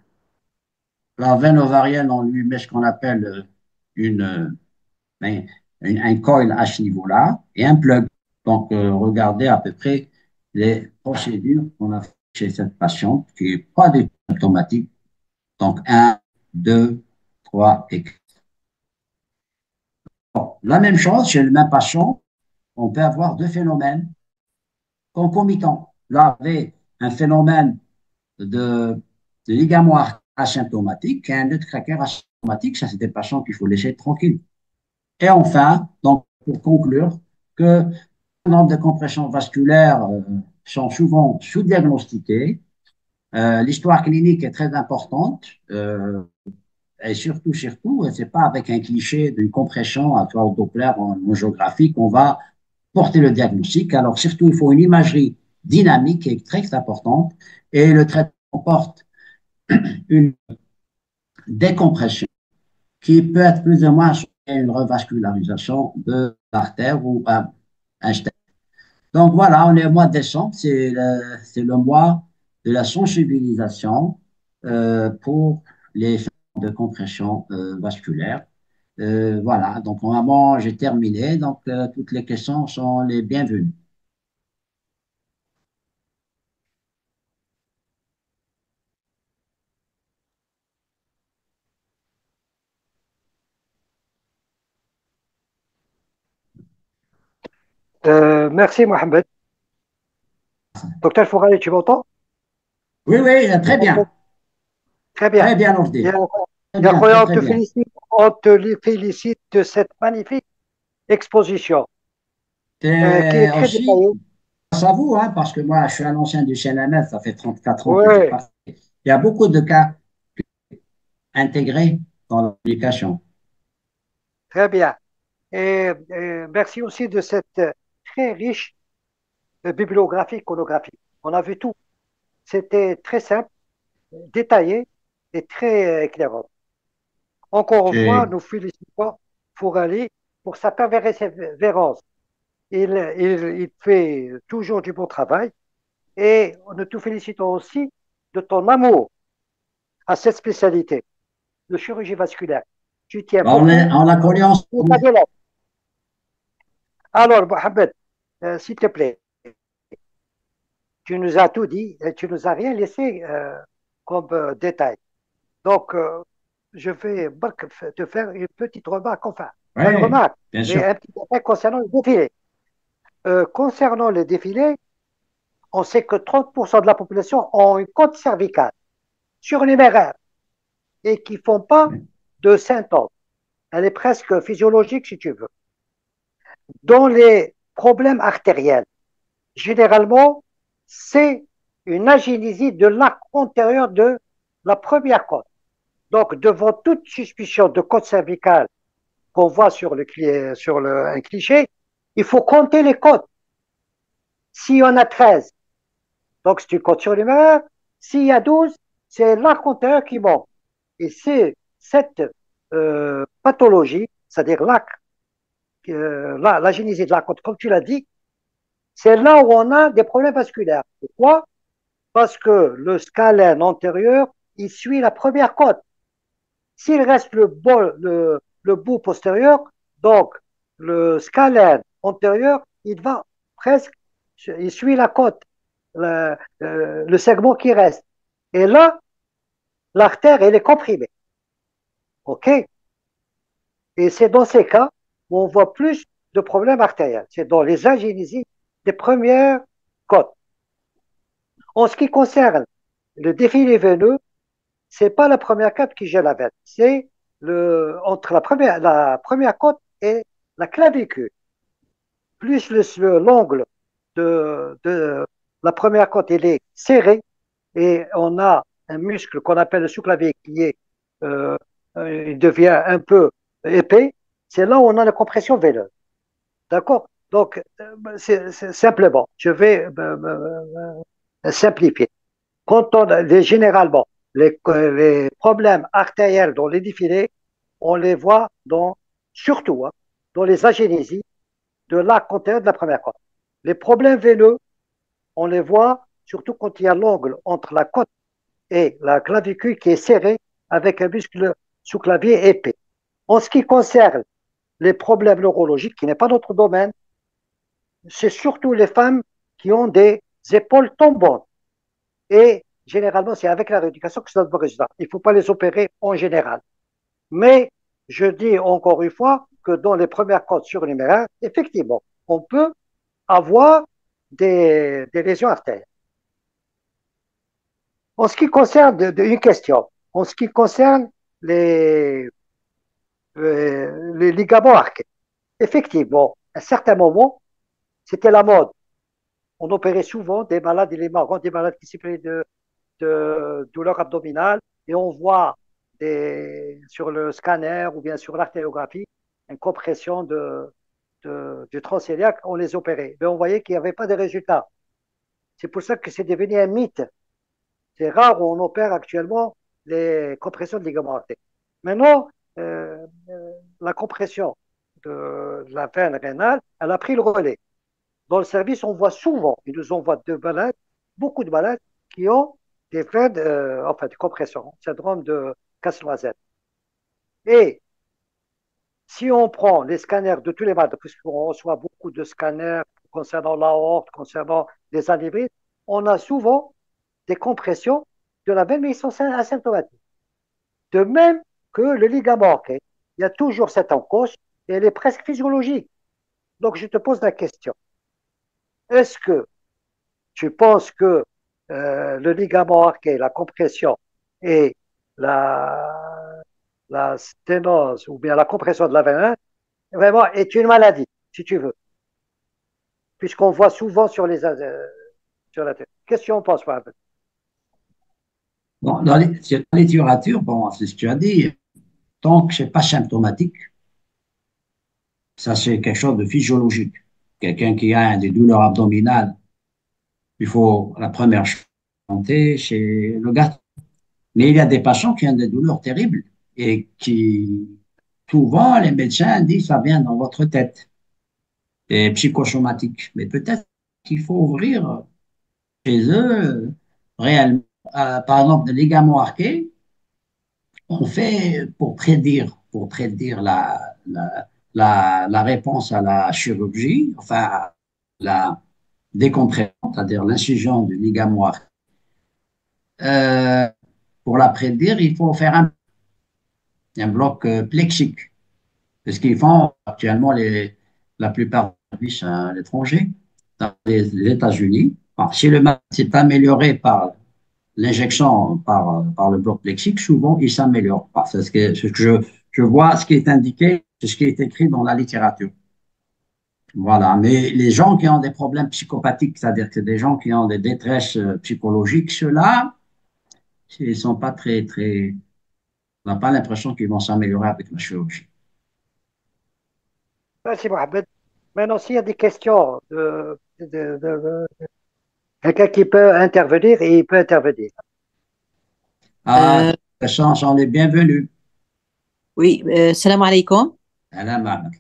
veine ovarienne, on lui met ce qu'on appelle une, un coil à ce niveau-là et un plug. Donc, regardez à peu près les procédures qu'on a fait chez cette patiente qui n'est pas du tout symptomatique. Donc, 1, 2, 3 et 4. Bon, la même chose, chez le même patient, on peut avoir deux phénomènes concomitants. Là, on avait un phénomène de ligament asymptomatique et un autre craqueur asymptomatique. Ça, c'est des patients qu'il faut laisser tranquilles. Et enfin, donc, pour conclure, que les nombres de compression vasculaire sont souvent sous-diagnostiqués. L'histoire clinique est très importante. Et surtout, c'est pas avec un cliché d'une compression à toi au Doppler en angiographique qu'on va porter le diagnostic. Alors, surtout, il faut une imagerie dynamique qui est très importante. Et le traitement porte une décompression qui peut être plus ou moins associée à une revascularisation de l'artère ou un stent. Donc voilà, on est au mois de décembre, c'est le mois de la sensibilisation pour les fins de compression vasculaire. Voilà, donc normalement, j'ai terminé. Donc, toutes les questions sont les bienvenues. Merci, Mohamed. Docteur Fourali, tu m'entends? Oui, oui, très bien. Très bien. Très bien, Bien, Ourdine. Très bien, bien, très, on très te bien. félicite, félicite de cette magnifique exposition qui est Et très aussi, détaillée. grâce à vous, hein, parce que moi, je suis un ancien du CNMF, ça fait 34 ans que j'ai Oui, pas fait. Il y a beaucoup de cas intégrés dans l'éducation. très bien. Et merci aussi de cette très riche bibliographie iconographie. On a vu tout. C'était très simple, détaillé et très éclairant. Encore une fois, J'ai- nous félicitons Fourali pour sa persévérance. Il fait toujours du bon travail et nous te félicitons aussi de ton amour à cette spécialité, de chirurgie vasculaire. Tu tiens beaucoup On l'a connu de ta ensemble. élève. Alors, Mohamed, s'il te plaît, tu nous as tout dit et tu nous as rien laissé comme détail. Donc, je vais te faire une petite remarque, enfin, pas une Oui, remarque, bien mais sûr. un petit détail concernant le défilé. Concernant le défilé, on sait que 30% de la population ont une côte cervicale surnuméraire et qui ne font pas de symptômes. Elle est presque physiologique, si tu veux. Dans les problèmes artériels, généralement, c'est une agénésie de l'arc antérieur de la première côte. Donc, devant toute suspicion de côte cervicale qu'on voit un cliché, il faut compter les côtes. S'il y en a 13, donc c'est une côte surnuméraire. S'il y a 12, c'est l'arc antérieur qui manque. Et c'est cette pathologie, c'est-à-dire la génésie de la côte, comme tu l'as dit, c'est là où on a des problèmes vasculaires. Pourquoi? Parce que le scalène antérieur, il suit la première côte. S'il reste le bout postérieur, donc le scalène antérieur, il va presque, il suit la côte, le segment qui reste. Et là, l'artère, elle est comprimée. OK? Et c'est dans ces cas où on voit plus de problèmes artériels. C'est dans les agénésies des premières côtes. En ce qui concerne le défilé veineux, c'est pas la première côte qui gèle la veine, c'est entre la première côte et la clavicule. Plus l'ongle de la première côte il est serré et on a un muscle qu'on appelle le sous-clavier qui est, euh, il devient un peu épais, c'est là où on a la compression veineuse. D'accord? Donc, c'est simplement, je vais simplifier. Quand généralement, les problèmes artériels dans les défilés, on les voit surtout dans les agénésies de l'arc antérieur de la première côte. Les problèmes veineux, on les voit surtout quand il y a l'angle entre la côte et la clavicule qui est serré avec un muscle sous-clavier épais. En ce qui concerne les problèmes neurologiques, qui n'est pas notre domaine, c'est surtout les femmes qui ont des épaules tombantes. Et généralement, c'est avec la rééducation que ça donne le résultat. Il ne faut pas les opérer en général. Mais je dis encore une fois que dans les premières côtes surnuméraires, effectivement, on peut avoir des lésions artérielles. En ce qui concerne une question, en ce qui concerne les, les ligaments arqués, effectivement, à un certain moment, c'était la mode. On opérait souvent des malades, il est marrant, des malades qui souffraient de douleurs abdominales et on voit sur le scanner ou bien sur l'artériographie une compression du tronc cœliaque, on les opérait. Mais on voyait qu'il n'y avait pas de résultat. C'est pour ça que c'est devenu un mythe. C'est rare où on opère actuellement les compressions de ligaments artères. Maintenant, la compression de la veine rénale, elle a pris le relais. Dans le service, on voit souvent, ils nous envoient beaucoup de malades qui ont des freins enfin, de compression, syndrome de casse-noisette. Et si on prend les scanners de tous les malades, puisqu'on reçoit beaucoup de scanners concernant l'aorte, concernant les anévrismes, on a souvent des compressions de la veine, mais ils sont asymptomatiques. De même que le ligament arqué, il y a toujours cette encoche et elle est presque physiologique. Donc, je te pose la question. Est-ce que tu penses que le ligament arqué, la compression et la, la sténose ou bien la compression de la veine vraiment est une maladie, si tu veux, puisqu'on voit souvent sur la tête. Qu'est-ce que tu en penses, Mohamed? Bon, dans la littérature, bon, c'est ce que tu as dit, tant que ce n'est pas symptomatique, ça c'est quelque chose de physiologique. Quelqu'un qui a des douleurs abdominales, il faut la première chose chez le gastro. Mais il y a des patients qui ont des douleurs terribles et qui, souvent, les médecins disent ça vient dans votre tête et psychosomatique. Mais peut-être qu'il faut ouvrir chez eux réellement, par exemple, des ligaments arqués, on fait pour prédire la réponse à la chirurgie, enfin, la décompression, c'est-à-dire l'incision du ligament arqué. Euh, pour la prédire, il faut faire un bloc plexique. C'est ce qu'ils font actuellement la plupart des services à l'étranger, dans les États-Unis. Alors, si le mal s'est amélioré par l'injection par le bloc plexique, souvent il s'améliore. C'est ce que je vois, ce qui est indiqué, c'est ce qui est écrit dans la littérature. Voilà. Mais les gens qui ont des problèmes psychopathiques, c'est-à-dire que des gens qui ont des détresses psychologiques, ceux-là, ils ne sont pas très. On n'a pas l'impression qu'ils vont s'améliorer avec la chirurgie. Merci, Mohamed. Maintenant, s'il y a des questions quelqu'un qui peut intervenir, et il peut intervenir. Ah, de toute façon, on est bienvenus. Oui, salam alaikum. Salam.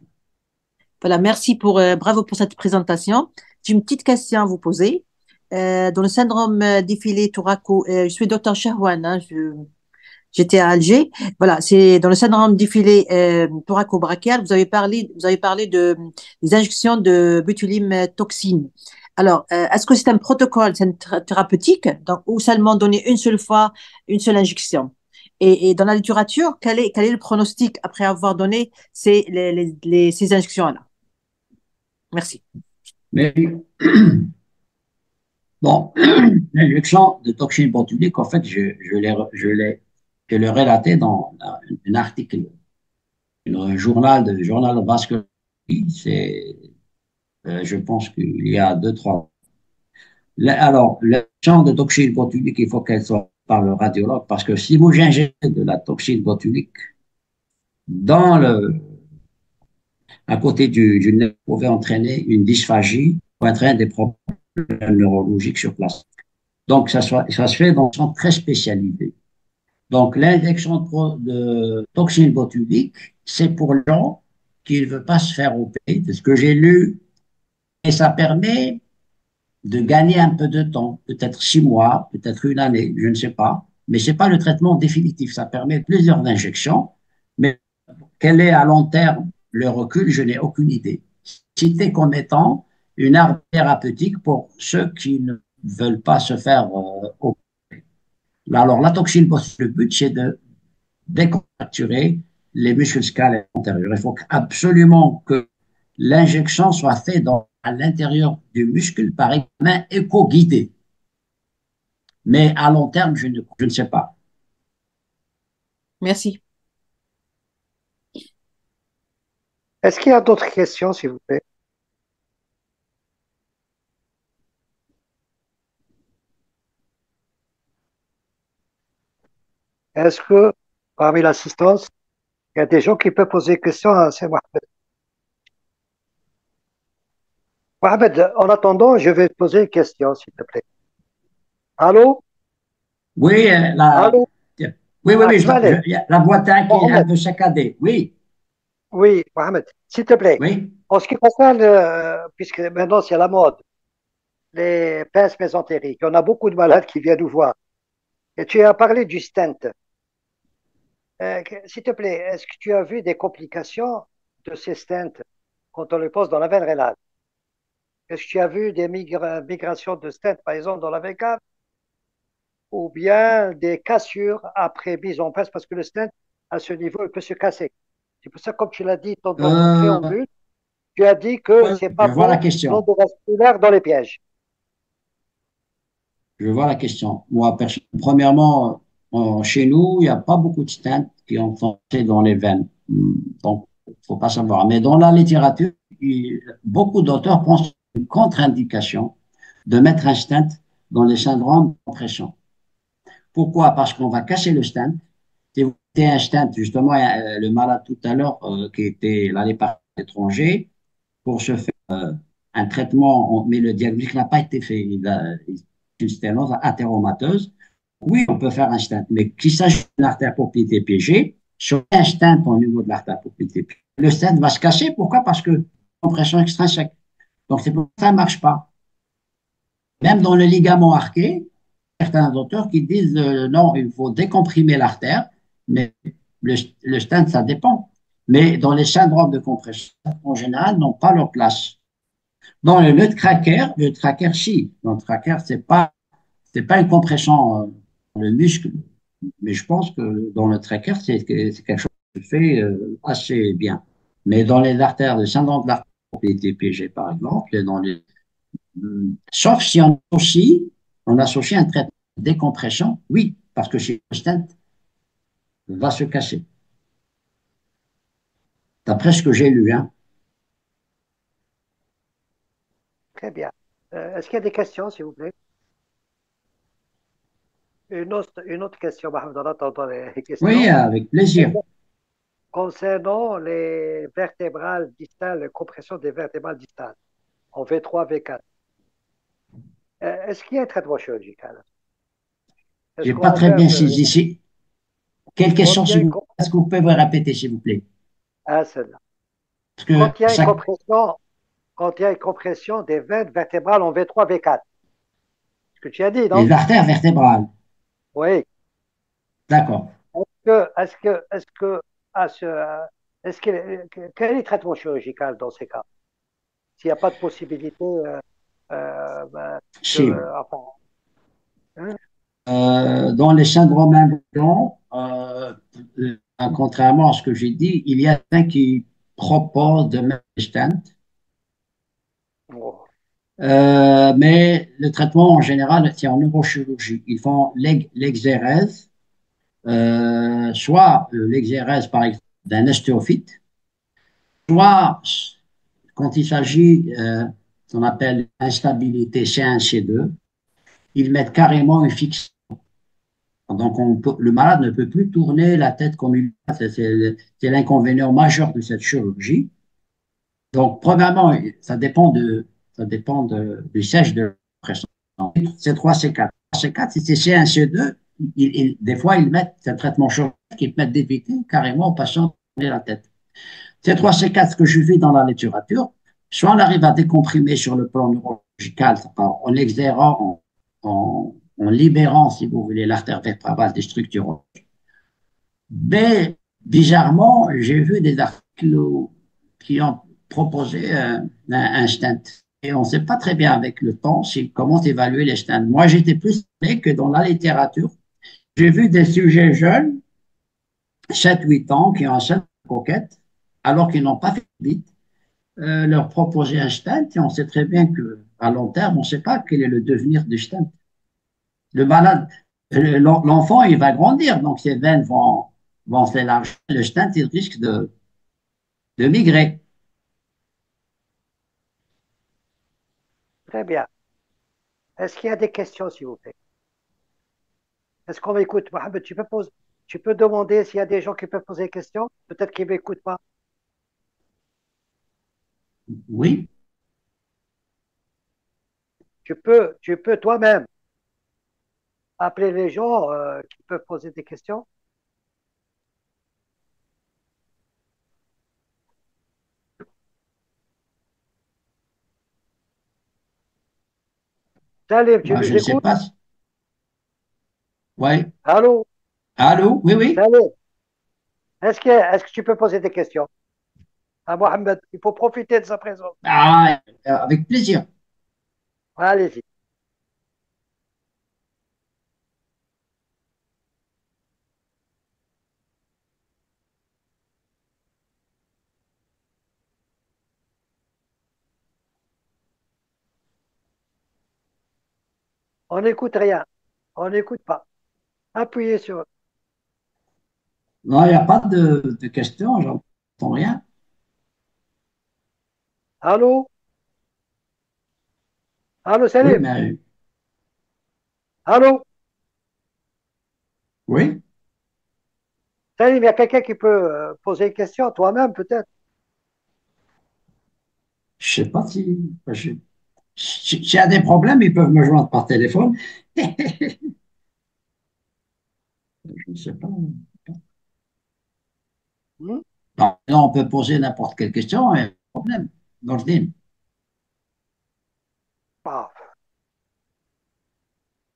Voilà, merci bravo pour cette présentation. J'ai une petite question à vous poser. Dans le syndrome défilé thoraco, je suis docteur Shahwan, hein, j'étais à Alger. Voilà, c'est dans le syndrome défilé thoraco-brachial. Vous avez parlé des injections de botulisme toxine. Alors, est-ce que c'est un protocole thérapeutique, donc, ou seulement donner une seule fois, une seule injection? Et dans la littérature, quel est le pronostic après avoir donné ces injections-là? Merci. Mais bon, l'injection de toxine botulique, en fait, je l'ai relaté dans un article, un journal vasculaire. C'est, je pense qu'il y a 2, 3 ans. Alors, l'injection de toxine botulique, il faut qu'elle soit par le radiologue, parce que si vous injectez de la toxine botulique dans à côté du nez, vous pouvez entraîner une dysphagie, ou entraîner des problèmes neurologiques sur place. Donc, ça se fait dans un centre très spécialisé. Donc, l'injection de toxine botulique, c'est pour les gens qui ne veulent pas se faire opérer, c'est ce que j'ai lu, et ça permet de gagner un peu de temps, peut-être 6 mois, peut-être une année, je ne sais pas, mais ce n'est pas le traitement définitif, ça permet plusieurs injections, mais quel est à long terme le recul, je n'ai aucune idée. Cité comme étant une arme thérapeutique pour ceux qui ne veulent pas se faire opérer. Alors, la toxine botulique, le but, c'est de décontracturer les muscles scalaires antérieurs. Il faut absolument que l'injection soit faite à l'intérieur du muscle par examen éco-guidé. Mais à long terme, je ne sais pas. Merci. Est-ce qu'il y a d'autres questions, s'il vous plaît? Est-ce que parmi l'assistance, il y a des gens qui peuvent poser des questions à C. Mohamed? Mohamed, en attendant, je vais te poser une question, s'il te plaît. Allô? Oui, Allô? oui, la boîte à qui est un Mohamed. peu saccadée. Oui, Oui, Mohamed, s'il te plaît. oui. En ce qui concerne, puisque maintenant c'est à la mode, les pinces mésentériques, on a beaucoup de malades qui viennent nous voir. Et tu as parlé du stent. S'il te plaît, est-ce que tu as vu des complications de ces stents quand on les pose dans la veine rénale? Est-ce que tu as vu des migrations de stents, par exemple, dans la veine cave ou bien des cassures après mise en place parce que le stent, à ce niveau, il peut se casser. C'est pour ça, comme tu l'as dit dans ton Euh, préambule, tu as dit que ouais, c'est pas je vois la bon question. l'endovasculaire dans les pièges. Je vois la question. Moi, premièrement, chez nous, il n'y a pas beaucoup de stents qui ont foncé dans les veines. Donc, il ne faut pas savoir. Mais dans la littérature, beaucoup d'auteurs pensent une contre-indication de mettre un stent dans les syndromes de compression. Pourquoi? Parce qu'on va casser le stent. Si vous mettez un stent, justement, le malade tout à l'heure qui était allé par l'étranger pour se faire un traitement, mais le diagnostic n'a pas été fait. Il a une sténose athéromateuse. Oui, on peut faire un stent, mais qu'il s'agisse d'une artère poplitée piégée, sur un stent au niveau de l'artère poplitée piégée, le stent va se casser. Pourquoi? Parce que compression extrinsèque. Donc, c'est pour ça que ça ne marche pas. Même dans le ligament arqué, certains auteurs qui disent non, il faut décomprimer l'artère, mais le stent, ça dépend. Mais dans les syndromes de compression, en général, n'ont pas leur place. Dans le tracker, si. Dans le tracker, c'est pas une compression dans le muscle, mais je pense que dans le tracker, c'est quelque chose qui se fait assez bien. Mais dans les artères, le syndrome de l'artère PTPG, par exemple, et dans les sauf si on associe un traitement de décompression, oui, parce que chez le stent va se casser. D'après ce que j'ai lu, hein. Très bien. Est-ce qu'il y a des questions, s'il vous plaît? Une autre question, Mohamed, en attendant les Oui, questions. avec plaisir. Concernant les vertébrales distales, la compression des vertébrales distales, en V3, V4, est-ce qu'il y a un traitement chirurgical? Est-ce J'ai qu'on pas très bien enlève, saisi. Quelle question, quand il y a s'il une, vous plaît? Est-ce que vous pouvez vous répéter, s'il vous plaît? ah, celle-là. Parce que Quand il y a une ça, compression, quand il y a une compression des veines vertébrales en V3, V4, ce que tu as dit, les non? artères vertébrales, Oui. d'accord. Est-ce que, à ce, est-ce que, quel est le traitement chirurgical dans ces cas? S'il n'y a pas de possibilité ben, Chez, enfin, hein? dans les syndromes indolents, contrairement à ce que j'ai dit, il y a un qui propose de mettre des stents. Oh, Mais le traitement en général, c'est en neurochirurgie. Ils font l'exérèse, soit l'exérèse par exemple d'un ostéophyte, soit quand il s'agit, qu'on appelle instabilité C1, C2, ils mettent carrément une fixe. Donc le malade ne peut plus tourner la tête comme il c'est l'inconvénient majeur de cette chirurgie. Donc, premièrement, ça dépend du siège de pression. C'est 3 C4. 3 C4, si c'est C1, C2, des fois, ils mettent un traitement chirurgical qui permet d'éviter carrément au patient de tourner la tête. Ces 3 C4, ce que je vis dans la littérature, soit on arrive à décomprimer sur le plan neurological en exérant, en libérant, si vous voulez, l'artère vertébrale des structures. Mais bizarrement, j'ai vu des articles qui ont proposé un stent. Et on ne sait pas très bien avec le temps comment évaluer les stents. Moi, j'étais plus étonné que dans la littérature, j'ai vu des sujets jeunes, 7 8 ans, qui ont un stent coquette, alors qu'ils n'ont pas fait vite, leur proposer un stent. Et on sait très bien qu'à long terme, on ne sait pas quel est le devenir du stent. Le malade, l'enfant, il va grandir, donc ses veines vont s'élargir. Le stent, il risque de migrer. très bien. Est-ce qu'il y a des questions, s'il vous plaît? Est-ce qu'on m'écoute? Mohamed, tu peux demander s'il y a des gens qui peuvent poser des questions? Peut-être qu'ils ne m'écoutent pas. Oui, Tu peux toi-même appeler les gens qui peuvent poser des questions. Salim, tu moi, je nous ne sais écoutes? pas. Oui. Allô, Allô? Oui, oui. salut. Est-ce que tu peux poser des questions à Mohamed? Il faut profiter de sa présence. Ah, avec plaisir. Allez-y. On n'écoute rien. On n'écoute pas. Appuyez sur. Non, il n'y a pas de questions, j'entends rien. Allô? Allô, Oui, Salim? mais Allô? oui, Salim, il y a quelqu'un qui peut poser une question, toi-même peut-être. je sais pas s'il y a des problèmes, ils peuvent me joindre par téléphone. Je ne sais pas. Hmm? Non, non, on peut poser n'importe quelle question, et problème. Dans le dîme.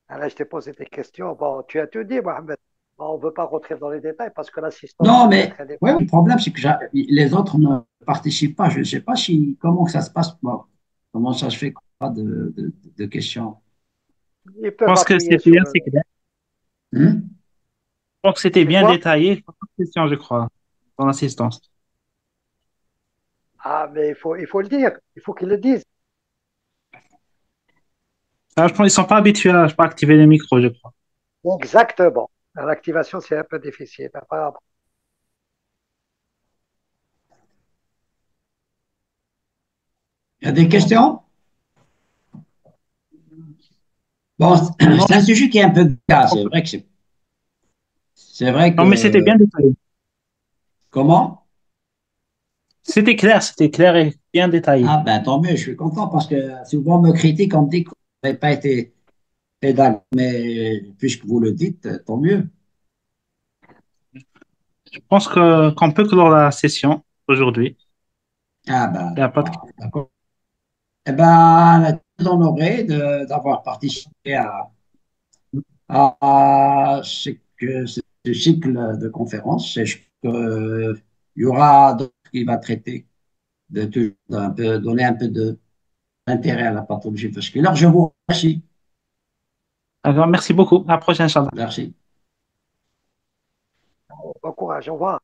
Ah, là, je t'ai posé des questions. Bon, tu as tout dit, Mohamed. Bon, on ne veut pas rentrer dans les détails parce que l'assistance Non, peut-être, mais elle est. ouais, le problème, c'est que les autres ne participent pas. Je ne sais pas comment que ça se passe. Bon, comment ça se fait pas de questions. Ils Je peuvent pense que appuyer c'était sur le. assez clair. Hmm. Je pense que c'était C'est bien quoi? détaillé. Pas de question, je crois, dans l'assistance. Ah, mais il faut le dire. Il faut qu'ils le disent. Ah, je pense qu'ils sont pas habitués à pas activer les micros, je crois. Exactement. L'activation, c'est un peu difficile. Apparemment. Il y a des questions? Bon, Non, c'est un sujet qui est un peu délicat. C'est vrai non, mais c'était que, bien détaillé. comment? C'était clair et bien détaillé. Ah, ben tant mieux, je suis content parce que souvent on me critique, on me dit que vous n'avez pas été pédagogue. Mais puisque vous le dites, tant mieux. Je pense que qu'on peut clore la session aujourd'hui. Ah, ben Il n'y a pas de d'accord. D'accord. Eh ben, très honoré d'avoir participé ce cycle de conférences. Et il y aura d'autres qui va traiter d'un peu, donner un peu d'intérêt à la pathologie vasculaire. Je vous remercie. question. Merci beaucoup. À la prochaine, Inch'Allah. Merci. Bon courage. Au revoir.